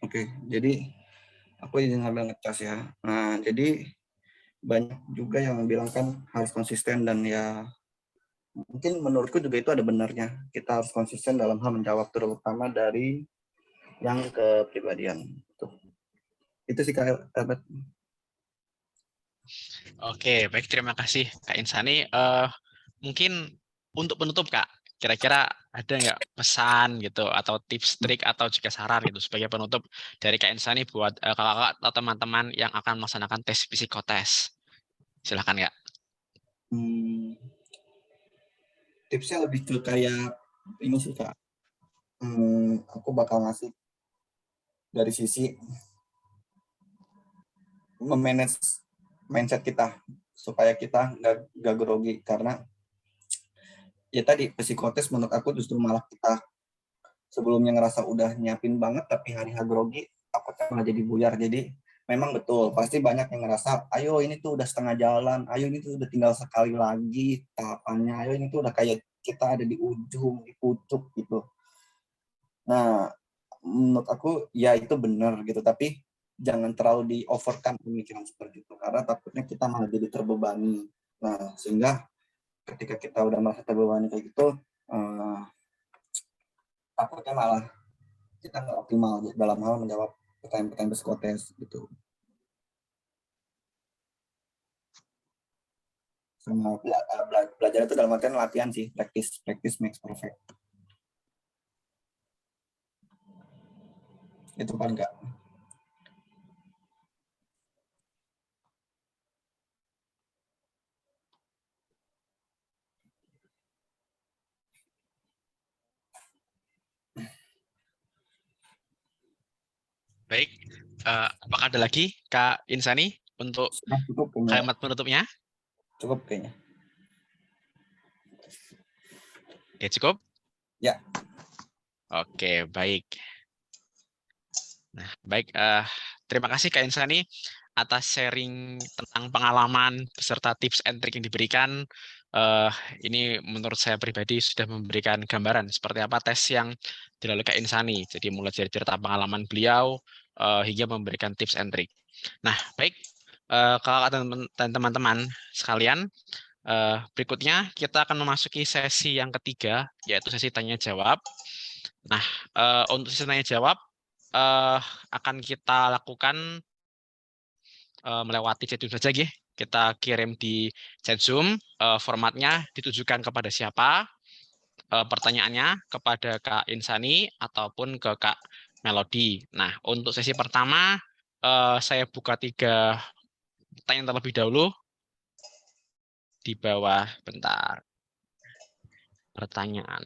Oke, jadi aku izin sambil ngecas ya. Nah, jadi banyak juga yang bilang kan harus konsisten, dan ya mungkin menurutku juga itu ada benarnya. Kita harus konsisten dalam hal menjawab, terutama dari yang kepribadian. Itu sih Kak Elbert. Oke, baik, terima kasih Kak Insani. Mungkin untuk penutup Kak, kira-kira ada nggak pesan gitu atau tips trik atau juga saran gitu sebagai penutup dari Kak Insani buat kakak-kakak atau teman-teman yang akan melaksanakan tes psikotes? Silakan Kak. Tipsnya lebih ke kayak ini sih Kak. Aku bakal ngasih dari sisi memanage mindset kita supaya kita nggak grogi, karena ya tadi psikotes menurut aku justru malah kita sebelumnya ngerasa udah nyiapin banget, tapi hari-hari grogi takutnya malah jadi buyar. Jadi memang betul pasti banyak yang ngerasa ayo ini tuh udah setengah jalan, ayo ini tuh udah tinggal sekali lagi tahapannya, ayo ini tuh udah kayak kita ada di ujung, di pucuk gitu. Nah, menurut aku ya itu benar gitu, tapi jangan terlalu di overkan pemikiran seperti itu, karena takutnya kita malah jadi terbebani. Nah, sehingga ketika kita udah merasa terbebani kayak gitu, takutnya malah kita nggak optimal dalam hal menjawab pertanyaan-pertanyaan psikotes gitu. Sama belajar itu dalam artian latihan sih, practice makes perfect. Itu kan enggak. Baik, apakah ada lagi Kak Insani untuk Cukup kayaknya. kalimat penutupnya? Cukup kayaknya. Ya cukup? Ya. Oke, baik. Nah, baik. Terima kasih Kak Insani atas sharing tentang pengalaman beserta tips and trik yang diberikan. Ini menurut saya pribadi sudah memberikan gambaran seperti apa tes yang dilalui Kak Insani. Jadi mulai dari cerita pengalaman beliau hingga memberikan tips and trik. Nah, baik. Kakak dan teman-teman sekalian, berikutnya kita akan memasuki sesi yang ketiga, yaitu sesi tanya jawab. Nah, untuk sesi tanya jawab akan kita lakukan melewati chat Zoom saja, gih. Kita kirim di chat Zoom, formatnya ditujukan kepada siapa, pertanyaannya kepada Kak Insani ataupun ke Kak Melody. Nah, untuk sesi pertama, saya buka 3 pertanyaan terlebih dahulu di bawah, bentar. Pertanyaan.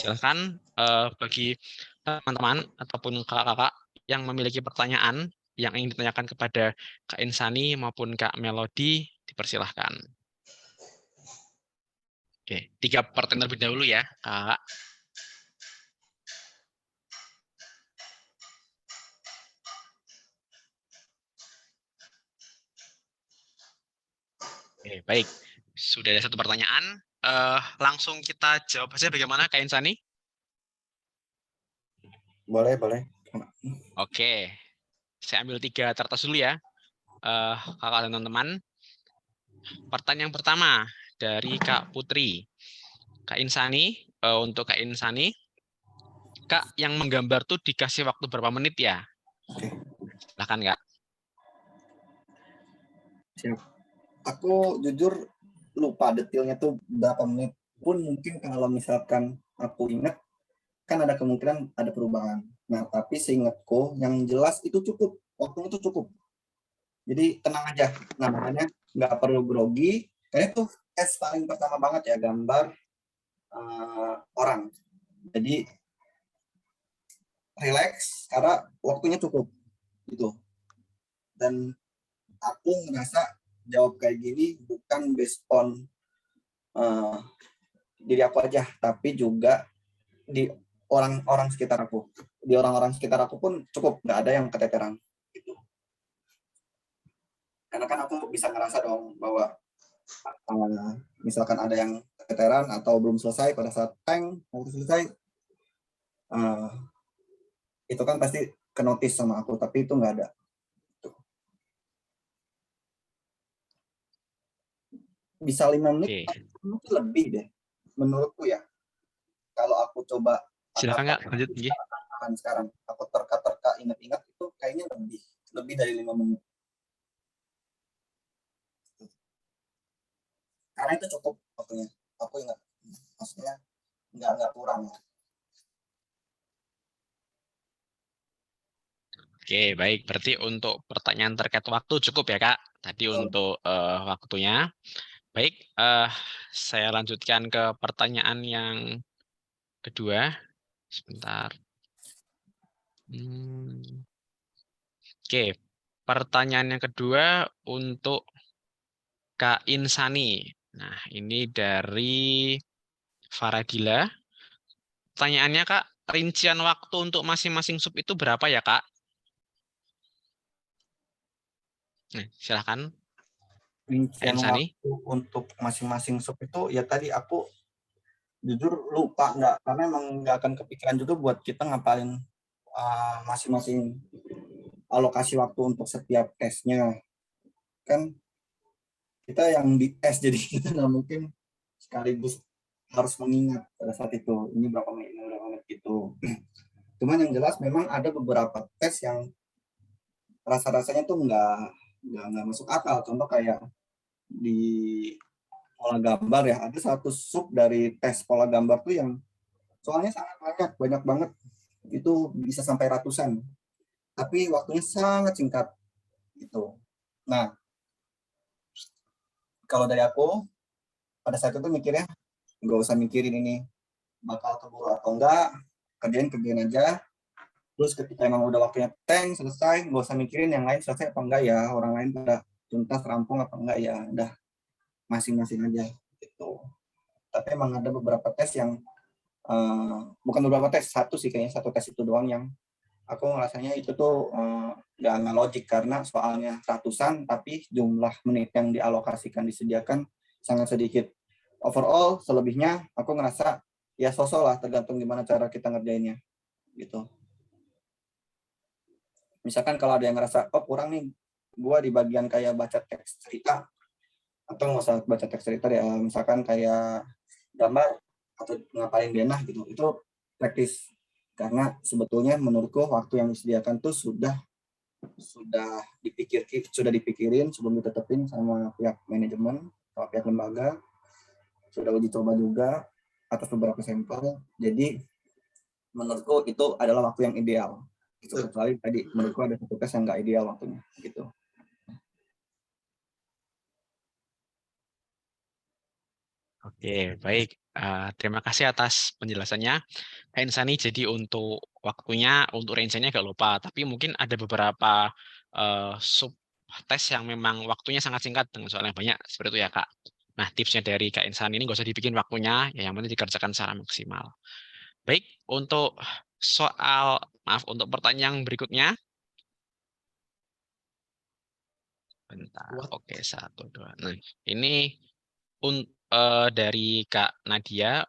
Silakan bagi teman-teman ataupun kakak-kakak yang memiliki pertanyaan yang ingin ditanyakan kepada Kak Insani maupun Kak Melody, dipersilahkan. Oke, 3 pertanyaan terlebih dahulu ya, Kak. Oke, baik. Sudah ada 1 pertanyaan. Langsung kita jawab saja bagaimana Kak Insani? Boleh. Oke, saya ambil 3 kertas dulu ya, kakak dan teman-teman. Pertanyaan pertama dari Kak Putri. Kak Insani, untuk Kak Insani, Kak yang menggambar tuh dikasih waktu berapa menit ya? Oke. Silakan Kak. Siap. Aku jujur lupa detailnya tuh berapa menit. Pun mungkin kalau misalkan aku ingat, kan ada kemungkinan ada perubahan. Nah, tapi seingatku yang jelas itu cukup. Waktunya itu cukup. Jadi tenang aja. Nah, makanya nggak perlu grogi. Kayaknya tuh tes paling pertama banget ya, gambar orang. Jadi relax karena waktunya cukup gitu. Dan aku ngerasa jawab kayak gini bukan based on diri aku aja, tapi juga di orang-orang sekitar aku. Di orang-orang sekitar aku pun cukup, nggak ada yang keteteran gitu. Karena kan aku bisa ngerasa dong bahwa misalkan ada yang keteteran atau belum selesai pada saat waktu selesai, itu kan pasti ke notice sama aku, tapi itu nggak ada. Tuh. Bisa 5 menit, Oke, mungkin lebih deh, menurutku ya. Kalau aku coba silakan Kak, lanjut. Nggih. sekarang, aku terka-terka ingat-ingat itu kayaknya lebih dari 5 menit. Karena itu cukup waktunya. Aku ingat, maksudnya nggak kurang ya. Oke, baik. Berarti untuk pertanyaan terkait waktu cukup ya, Kak? Tadi untuk waktunya. Baik, saya lanjutkan ke pertanyaan yang kedua. Sebentar. Oke, pertanyaan yang kedua untuk Kak Insani. Nah, ini dari Faradila. Pertanyaannya, Kak, rincian waktu untuk masing-masing sub itu berapa ya, Kak? Nah, silakan, Kak Rincian Insani. waktu untuk masing-masing sub itu ya tadi aku jujur lupa karena emang nggak akan kepikiran juga buat kita ngapalin masing-masing alokasi waktu untuk setiap tesnya. Kan kita yang dites jadi kita nggak mungkin sekaligus harus mengingat pada saat itu ini berapa menit gitu. Cuman yang jelas memang ada beberapa tes yang rasa-rasanya tuh nggak masuk akal. Contoh kayak di pola gambar ya, ada satu sub dari tes pola gambar tuh yang soalnya sangat banyak banget, itu bisa sampai ratusan, tapi waktunya sangat singkat gitu. Nah, kalau dari aku pada saat itu mikirnya nggak usah mikirin ini bakal keburu atau enggak, kerjain aja. Terus ketika emang udah waktunya selesai, nggak usah mikirin yang lain selesai apa enggak ya, orang lain pada tuntas rampung apa enggak ya, udah masing-masing aja gitu. Tapi emang ada beberapa tes yang bukan beberapa tes, satu sih kayaknya, satu tes itu doang yang aku ngerasanya itu tuh nggak logik karena soalnya ratusan tapi jumlah menit yang dialokasikan disediakan sangat sedikit. Overall selebihnya aku ngerasa ya sosok lah, tergantung gimana cara kita ngerjainnya gitu. Misalkan kalau ada yang ngerasa kurang nih gua di bagian kayak baca teks cerita, atau nggak usah baca teks cerita ya, misalkan kayak gambar atau ngapain denah gitu, itu praktis. Karena sebetulnya menurutku waktu yang disediakan tuh sudah dipikirin sebelum ditetepin sama pihak manajemen, sama pihak lembaga, sudah uji coba juga atas beberapa sampel. Jadi menurutku itu adalah waktu yang ideal. Itu kecuali tadi menurutku ada satu tes yang nggak ideal waktunya gitu. Oke, baik. Terima kasih atas penjelasannya, Kak Insani. Jadi untuk waktunya, untuk range-nya agak lupa, tapi mungkin ada beberapa sub tes yang memang waktunya sangat singkat dengan soal yang banyak, seperti itu ya, Kak. Nah, tipsnya dari Kak Insani ini nggak usah dibikin waktunya, ya yang penting dikerjakan secara maksimal. Baik, untuk untuk pertanyaan berikutnya. Bentar, oke, 1, 2. Nah, ini dari Kak Nadia.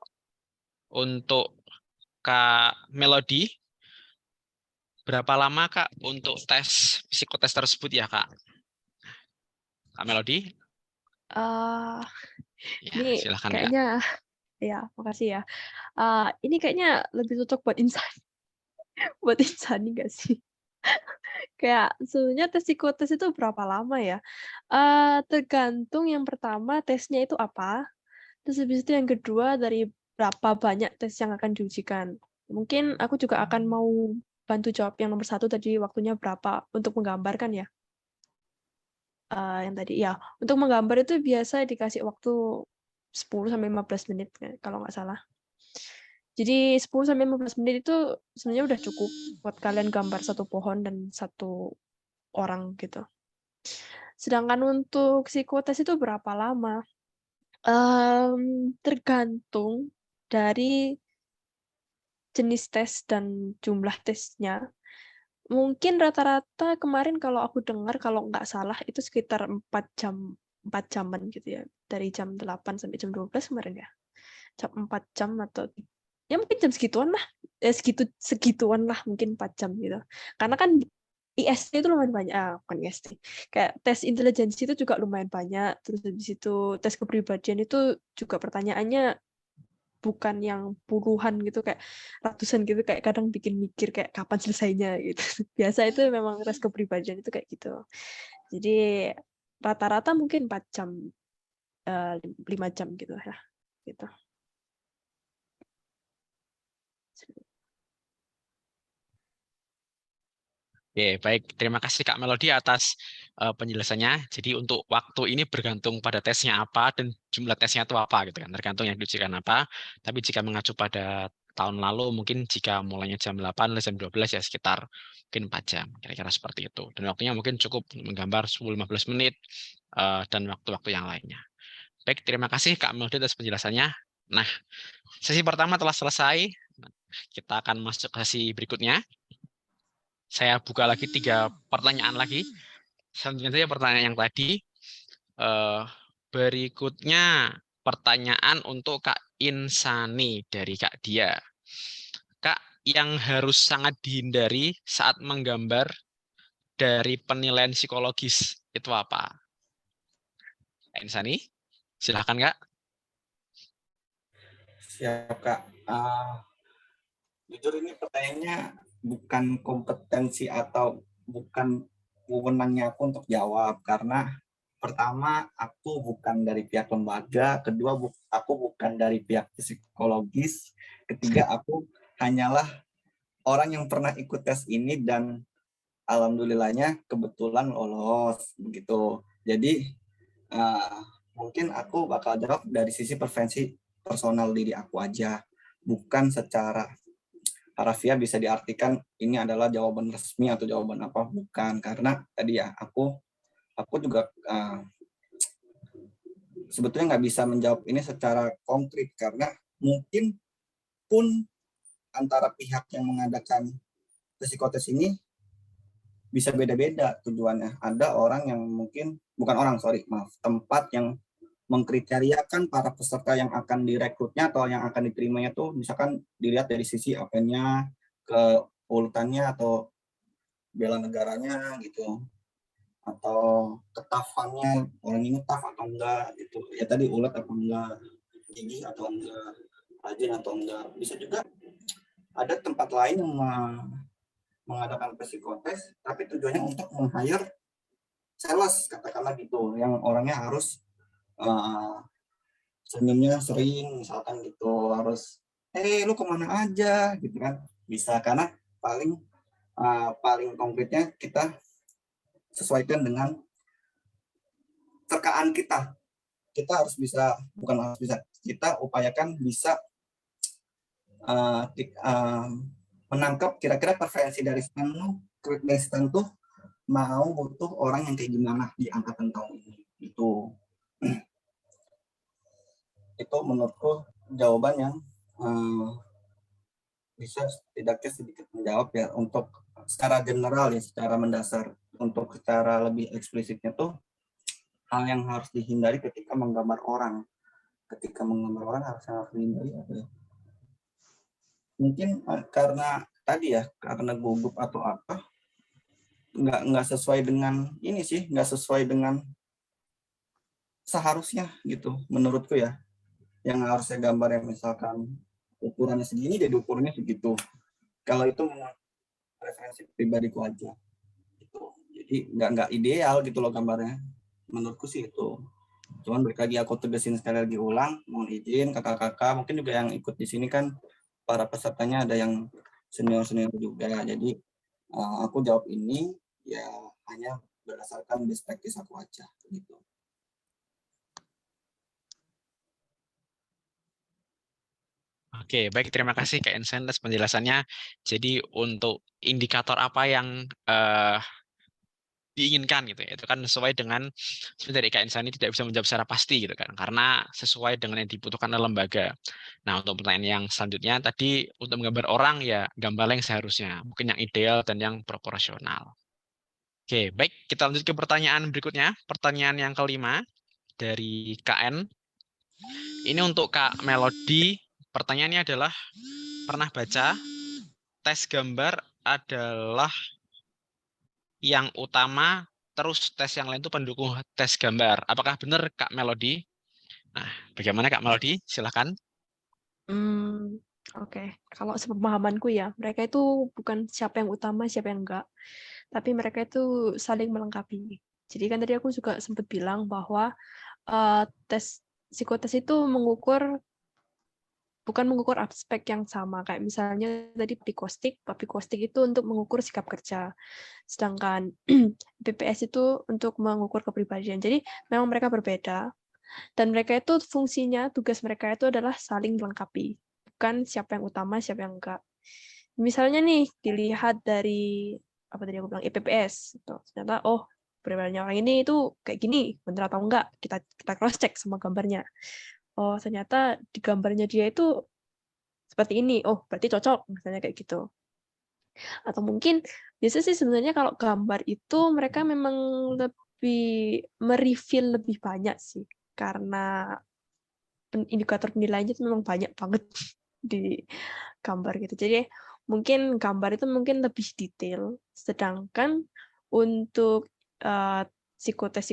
Untuk Kak Melody, berapa lama Kak untuk tes psikotes tersebut ya Kak? Kak Melody? Uh, Ya, ini silakan Kak. kayaknya, ya, makasih ya. Ini kayaknya lebih cocok buat insan, buat insani nggak sih? Kayak sebenarnya tes psikotes itu berapa lama ya? Tergantung yang pertama tesnya itu apa, terus habis itu yang kedua dari berapa banyak tes yang akan diujikan. Mungkin aku juga akan mau bantu jawab yang nomor 1 tadi, waktunya berapa untuk menggambarkan ya. Yang tadi ya, untuk menggambar itu biasa dikasih waktu 10-15 menit kalau nggak salah. Jadi 10-15 menit itu sebenarnya udah cukup buat kalian gambar satu pohon dan satu orang gitu. Sedangkan untuk psikotes itu berapa lama? Tergantung dari jenis tes dan jumlah tesnya. Mungkin rata-rata kemarin kalau aku dengar, kalau nggak salah itu sekitar 4 jaman gitu ya. Dari jam 8 sampai jam 12 kemarin ya. 4 jam atau ya mungkin jam segituan lah. segituan lah, mungkin 4 jam gitu. Karena kan IST itu lumayan banyak, bukan IST, kayak tes intelijensi itu juga lumayan banyak, terus habis itu tes kepribadian itu juga pertanyaannya bukan yang puluhan gitu, kayak ratusan gitu, kayak kadang bikin mikir kayak kapan selesainya gitu. Biasa itu memang tes kepribadian itu kayak gitu. Jadi rata-rata mungkin 4 jam, 5 jam gitu ya. Gitu. Oke, baik. Terima kasih Kak Melody atas penjelasannya. Jadi untuk waktu ini bergantung pada tesnya apa dan jumlah tesnya itu apa gitu kan. Tergantung yang diujikan apa. Tapi jika mengacu pada tahun lalu mungkin jika mulainya jam 8 sampai jam 12 ya sekitar mungkin 4 jam. Kira-kira seperti itu. Dan waktunya mungkin cukup menggambar 10-15 menit dan waktu-waktu yang lainnya. Baik, terima kasih Kak Melody atas penjelasannya. Nah, sesi pertama telah selesai. Kita akan masuk ke sesi berikutnya. Saya buka lagi 3 pertanyaan lagi. Selanjutnya saja pertanyaan yang tadi. Berikutnya pertanyaan untuk Kak Insani dari Kak Dia. Kak, yang harus sangat dihindari saat menggambar dari penilaian psikologis itu apa? Kak Insani, silahkan Kak. Siap, Kak. Jujur ini pertanyaannya bukan kompetensi atau bukan wewenangnya aku untuk jawab, karena pertama aku bukan dari pihak lembaga, kedua aku bukan dari pihak psikologis, ketiga aku hanyalah orang yang pernah ikut tes ini dan alhamdulillahnya kebetulan lolos begitu. Jadi mungkin aku bakal jawab dari sisi preferensi personal diri aku aja, bukan secara harfiah bisa diartikan ini adalah jawaban resmi atau jawaban apa, bukan. Karena tadi ya aku juga sebetulnya nggak bisa menjawab ini secara konkret, karena mungkin pun antara pihak yang mengadakan psikotes ini bisa beda-beda tujuannya. Ada orang yang mungkin, tempat yang mengkriteriakan para peserta yang akan direkrutnya atau yang akan diterimanya tuh misalkan dilihat dari sisi apanya, keuletannya atau bela negaranya gitu, atau ketafannya, orang ini tough atau enggak gitu ya, tadi ulet atau enggak, gigih atau enggak, rajin atau enggak. Bisa juga ada tempat lain yang mengadakan psikotes tapi tujuannya untuk meng-hire sales katakanlah gitu, yang orangnya harus senyumnya sering misalkan gitu, harus lu kemana aja gitu kan, bisa. Karena paling konkretnya kita sesuaikan dengan terkaan kita harus bisa, kita upayakan bisa menangkap kira-kira preferensi dari stand tuh mau butuh orang yang kayak gimana di angkatan tahun ini itu. Itu menurutku jawaban yang bisa setidaknya sedikit menjawab ya untuk secara general ya, secara mendasar. Untuk secara lebih eksplisitnya tuh hal yang harus dihindari ketika menggambar orang. Ketika menggambar orang harus dihindari apa ya? Mungkin karena tadi ya, karena gugup atau apa, nggak sesuai dengan ini sih, nggak sesuai dengan seharusnya gitu menurutku ya. Yang harus saya gambar yang misalkan ukurannya segini, jadi ukurannya segitu. Kalau itu preferensi pribadiku aja gitu. Jadi nggak ideal gitu loh gambarnya, menurutku sih itu. Cuman balik lagi aku tegasin sekali lagi ulang, mohon izin kakak-kakak, mungkin juga yang ikut di sini kan para pesertanya ada yang senior-senior juga, jadi aku jawab ini ya hanya berdasarkan best practice aku aja gitu. Oke, baik. Terima kasih Kak Ensen atas penjelasannya. Jadi untuk indikator apa yang diinginkan gitu ya, itu kan sesuai dengan seperti dari Kak Ensen ini tidak bisa menjawab secara pasti gitu kan, karena sesuai dengan yang dibutuhkan oleh lembaga. Nah, untuk pertanyaan yang selanjutnya tadi untuk menggambar orang ya gambar yang seharusnya, mungkin yang ideal dan yang proporsional. Oke, baik. Kita lanjut ke pertanyaan berikutnya. Pertanyaan yang kelima dari KN. Ini untuk Kak Melody. Pertanyaannya adalah, pernah baca tes gambar adalah yang utama, terus tes yang lain itu pendukung tes gambar. Apakah benar Kak Melody? Nah, bagaimana Kak Melody? Silakan. Oke. Kalau sepemahamanku ya, mereka itu bukan siapa yang utama, siapa yang enggak, tapi mereka itu saling melengkapi. Jadi kan tadi aku juga sempat bilang bahwa tes psikotes itu bukan mengukur aspek yang sama. Kayak misalnya tadi papikostik itu untuk mengukur sikap kerja. Sedangkan BPS itu untuk mengukur kepribadian. Jadi memang mereka berbeda. Dan mereka itu fungsinya, tugas mereka itu adalah saling melengkapi. Bukan siapa yang utama, siapa yang enggak. Misalnya nih, dilihat dari, apa tadi aku bilang, IPPS. Gitu. Ternyata, oh, kepribadiannya orang ini itu kayak gini, bener atau enggak. Kita cross-check sama gambarnya. Oh, ternyata di gambarnya dia itu seperti ini. Oh, berarti cocok, misalnya kayak gitu. Atau mungkin, biasanya sih sebenarnya kalau gambar itu mereka memang lebih mereveal lebih banyak sih. Karena indikator penilaiannya itu memang banyak banget di gambar gitu. Jadi mungkin gambar itu mungkin lebih detail, sedangkan untuk psikotes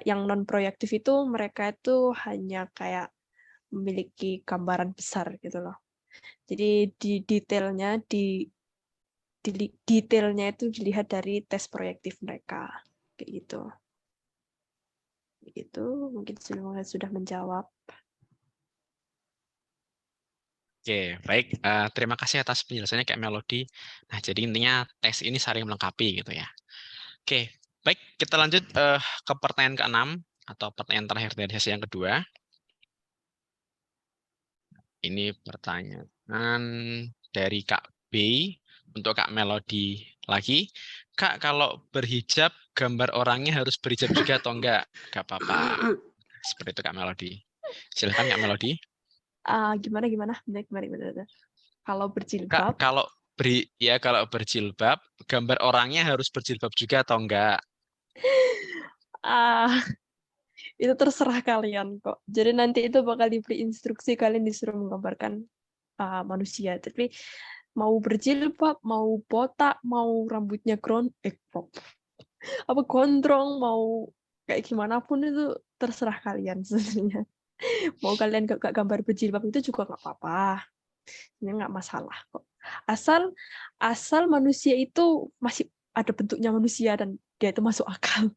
yang non proyektif itu mereka itu hanya kayak memiliki gambaran besar gitu loh. Jadi detailnya itu dilihat dari tes proyektif mereka kayak gitu. Begitu mungkin sudah menjawab. Oke, baik. Terima kasih atas penjelasannya Kak Melody. Nah, jadi intinya tes ini saling melengkapi gitu ya. Oke, baik. Kita lanjut ke pertanyaan ke-6 atau pertanyaan terakhir dari sesi yang kedua. Ini pertanyaan dari Kak B untuk Kak Melody lagi. Kak, kalau berhijab, gambar orangnya harus berhijab juga atau enggak? Enggak apa-apa. Seperti itu Kak Melody. Silakan Kak Melody. Gimana? Benar. Kalau Kak, berjilbab, kalau berjilbab, gambar orangnya harus berjilbab juga atau enggak? ah, itu terserah kalian kok. Jadi nanti itu bakal diberi instruksi, kalian disuruh menggambarkan manusia. Tapi mau berjilbab, mau botak, mau rambutnya gondrong, mau kayak gimana pun itu terserah kalian sebenarnya. Mau kalian gak gambar berjilbab itu juga nggak apa-apa. Ini nggak masalah kok. Asal manusia itu masih ada bentuknya manusia dan dia itu masuk akal.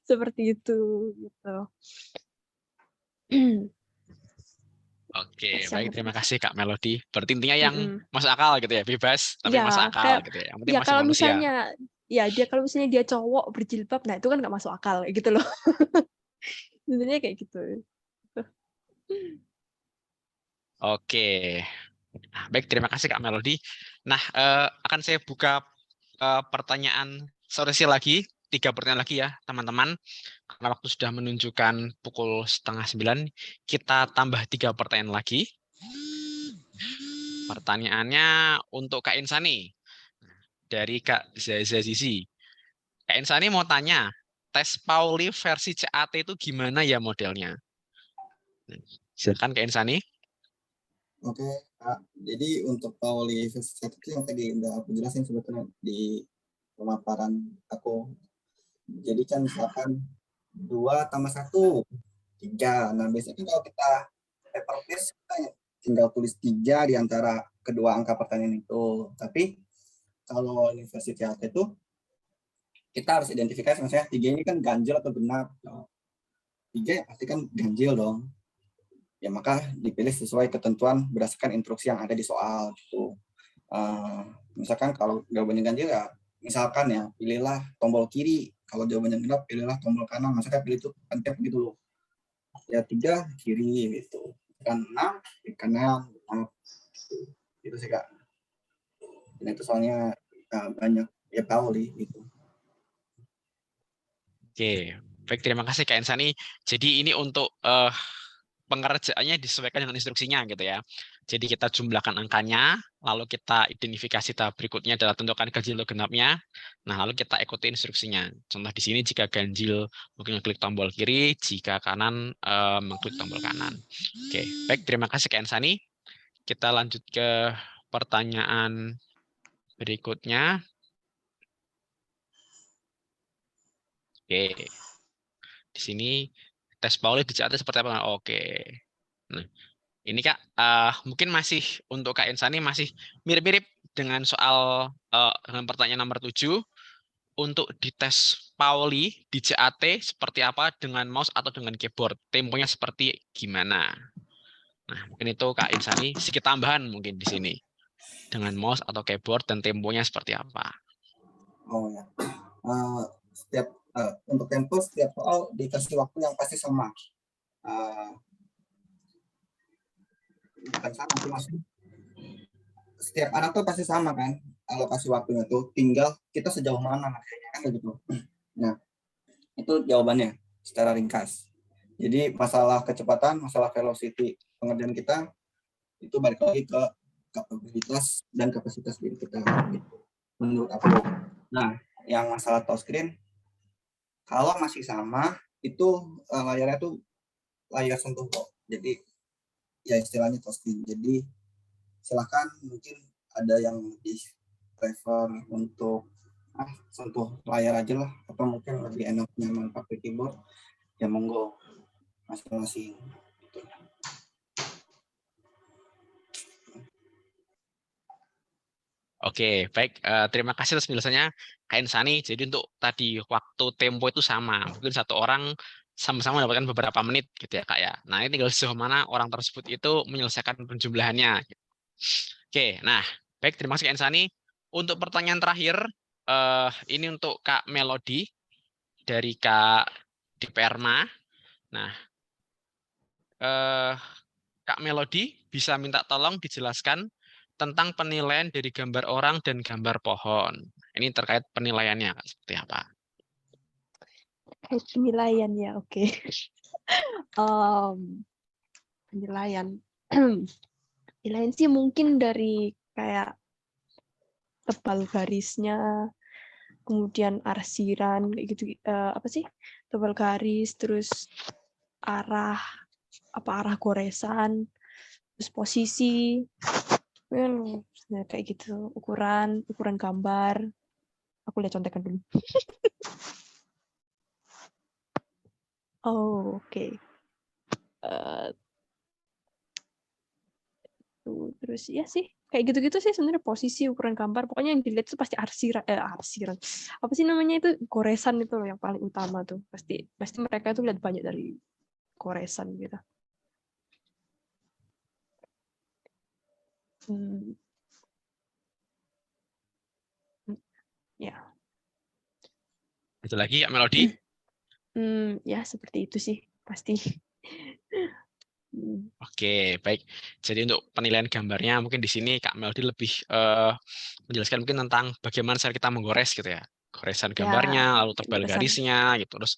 Seperti itu gitu. Oke, Tes yang baik. Terima berhijab. kasih Kak Melody. Berarti intinya yang masuk akal gitu ya, bebas tapi Ya, masuk akal kayak gitu ya. Yang penting masih kalau manusia. misalnya kalau misalnya dia cowok berjilbab, nah itu kan nggak masuk akal kayak gitu loh. Sebenarnya kayak gitu. Oke. Nah, baik, terima kasih Kak Melody. Nah, akan saya buka pertanyaan sesi lagi, 3 pertanyaan lagi ya, teman-teman. Karena waktu sudah menunjukkan pukul 8:30, kita tambah 3 pertanyaan lagi. Pertanyaannya untuk Kak Insani, dari Kak Zazizi. Kak Insani mau tanya, tes Pauli versi CAT itu gimana ya modelnya? Silakan Kak Insani. Oke, Kak. Jadi untuk Pauli versi CAT itu yang tadi udah aku jelasin sebetulnya di pemaparan aku. Jadi kan misalkan 2 tambah 1, 3. Nah, biasanya kan kalau kita paper test, kita tinggal tulis 3 di antara kedua angka pertanyaan itu. Tapi kalau versi CAT itu, kita harus identifikasi, misalnya 3 ini kan ganjil atau genap. 3 ya pasti kan ganjil dong. Ya maka dipilih sesuai ketentuan berdasarkan instruksi yang ada di soal gitu. Misalkan kalau jawabannya ganjil ya, misalkan ya pilihlah tombol kiri, kalau jawabannya genap pilihlah tombol kanan, misalkan pilih itu pencet gitu loh. Ya 3 kiri gitu, kan 6 di kanan, gitu sih Kak. Dan itu soalnya banyak ya Pauli gitu. Oke, baik, terima kasih Kak Insani. Jadi ini untuk pengerjaannya disesuaikan dengan instruksinya gitu ya. Jadi kita jumlahkan angkanya, lalu kita identifikasi tahap berikutnya adalah tentukan ganjil atau genapnya. Nah, lalu kita ikuti instruksinya. Contoh di sini jika ganjil mungkin klik tombol kiri, jika kanan mengklik tombol kanan. Oke, baik, terima kasih Kak Insani. Kita lanjut ke pertanyaan berikutnya. Oke. Di sini tes Pauli di CAT seperti apa? Oke. Nah, ini Kak, mungkin masih untuk Kak Insani masih mirip-mirip dengan soal dengan pertanyaan nomor 7. Untuk di tes Pauli di CAT seperti apa dengan mouse atau dengan keyboard? Temponya seperti gimana? Nah, mungkin itu Kak Insani sedikit tambahan mungkin di sini. Dengan mouse atau keyboard dan temponya seperti apa? Oh ya. Untuk tempo setiap soal dikasih waktu yang pasti sama. Bukan sama sih, maksudnya setiap anak tuh pasti sama kan alokasi waktunya tuh, tinggal kita sejauh mana kan gitu. Nah, itu jawabannya secara ringkas. Jadi masalah kecepatan, masalah velocity pengerjaan kita itu balik lagi ke kapabilitas dan kapasitas diri kita gitu, menurut aku. Nah, yang masalah touchscreen kalau masih sama itu layarnya tuh layar sentuh kok. Jadi ya istilahnya touchscreen. Jadi silakan, mungkin ada yang lebih prefer untuk sentuh layar aja lah, atau mungkin lebih enak nyaman pakai keyboard, ya monggo masing-masing. Oke, baik. Terima kasih atas penjelasannya, Kak Insani. Jadi untuk tadi waktu tempo itu sama. Mungkin satu orang sama-sama mendapatkan beberapa menit gitu ya, Kak ya. Nah, ini tinggal sejauh mana orang tersebut itu menyelesaikan penjumlahannya. Oke, nah, baik. Terima kasih, Kak Insani. Untuk pertanyaan terakhir, ini untuk Kak Melody dari Kak Diperma. Nah, Kak Melody bisa minta tolong dijelaskan tentang penilaian dari gambar orang dan gambar pohon. Ini terkait penilaiannya, Kak, seperti apa? Penilaian ya, oke. Penilaian. Penilaian sih mungkin dari kayak tebal garisnya, kemudian arsiran kayak gitu, apa sih? Tebal garis, terus arah goresan, terus posisi, kayak gitu, ukuran gambar. Aku lihat contekan dulu. Oh, oke. Terus ya sih kayak gitu-gitu sih sebenarnya, posisi, ukuran gambar, pokoknya yang dilihat itu pasti arsiran, apa sih namanya itu, goresan itu loh yang paling utama tuh, pasti mereka tuh lihat banyak dari goresan gitu. Ya. Itu lagi, Kak Melody? Ya seperti itu sih pasti. Oke, baik. Jadi untuk penilaian gambarnya mungkin di sini Kak Melody lebih menjelaskan mungkin tentang bagaimana cara kita menggores gitu ya. Goresan gambarnya, lalu tebal Goresan. garisnya gitu. Terus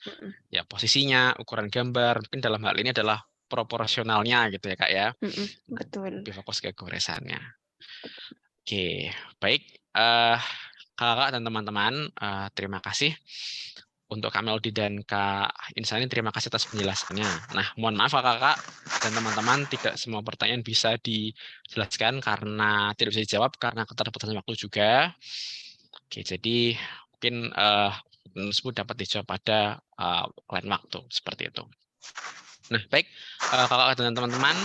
ya posisinya, ukuran gambar, mungkin dalam hal ini adalah proporsionalnya gitu ya, Kak ya. Betul. Lebih fokus ke goresannya. Oke, baik. Kakak dan teman-teman, terima kasih. Untuk Kak Melody dan Kak Insani, terima kasih atas penjelasannya. Nah, mohon maaf Kakak dan teman-teman, tidak semua pertanyaan bisa dijelaskan karena tidak bisa dijawab karena keterbatasan waktu juga. Oke, jadi mungkin tersebut dapat dijawab pada lain waktu, seperti itu. Nah, baik, Kakak dan teman-teman,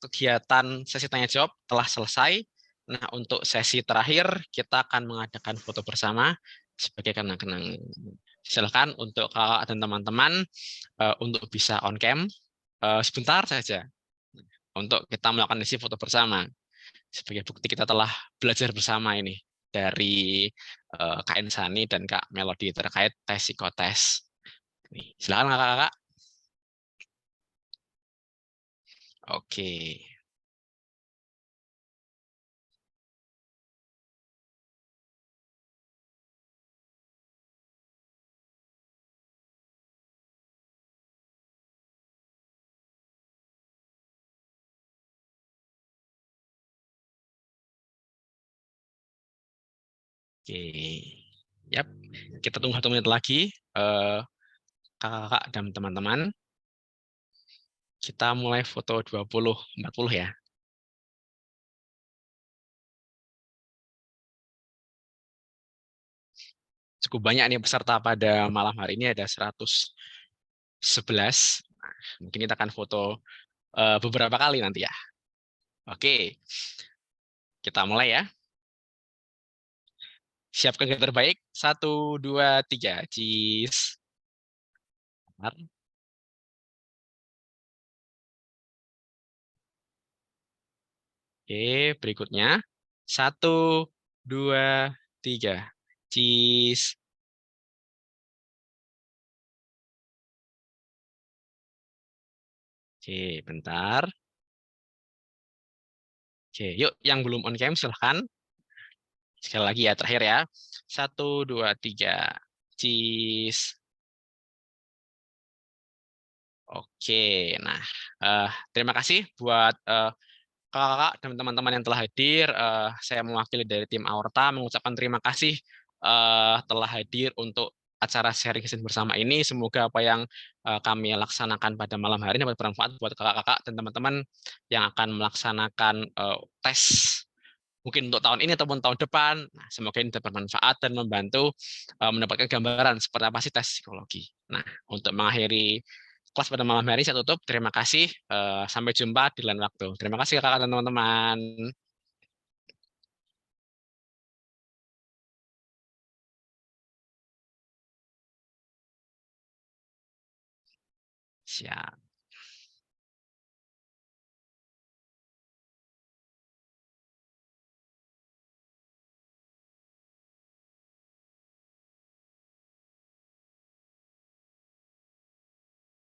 kegiatan sesi tanya jawab telah selesai. Nah, untuk sesi terakhir kita akan mengadakan foto bersama sebagai kenang-kenang. Silakan untuk kakak dan teman-teman untuk bisa on cam sebentar saja untuk kita melakukan sesi foto bersama sebagai bukti kita telah belajar bersama ini dari Kak Insani dan Kak Melody terkait tes psikotes. Silakan kakak-kakak. Oke. Oke, yap, kita tunggu 1 menit lagi, kakak-kakak dan teman-teman. Kita mulai foto 20-40 ya. cukup banyak nih peserta pada malam hari ini, ada 111. Nah, mungkin kita akan foto beberapa kali nanti ya. Oke, kita mulai ya. Siapkan yang terbaik. 1, 2, 3. Cheese. Oke, berikutnya. 1, 2, 3. Cheese. Oke, bentar. Oke, yuk yang belum on cam silahkan. Sekali lagi ya, terakhir ya. 1, 2, 3. Cheese. Oke, nah terima kasih buat kakak-kakak dan teman-teman yang telah hadir. Saya mewakili dari tim Aorta mengucapkan terima kasih telah hadir untuk acara sharing session bersama ini. Semoga apa yang kami laksanakan pada malam hari ini dapat bermanfaat buat kakak-kakak dan teman-teman yang akan melaksanakan tes mungkin untuk tahun ini ataupun tahun depan. Nah, semoga ini dapat bermanfaat dan membantu mendapatkan gambaran seperti apa sih tes psikologi. Nah, untuk mengakhiri kelas pada malam hari saya tutup. Terima kasih. Sampai jumpa di lain waktu. Terima kasih kakak dan teman-teman. Siap.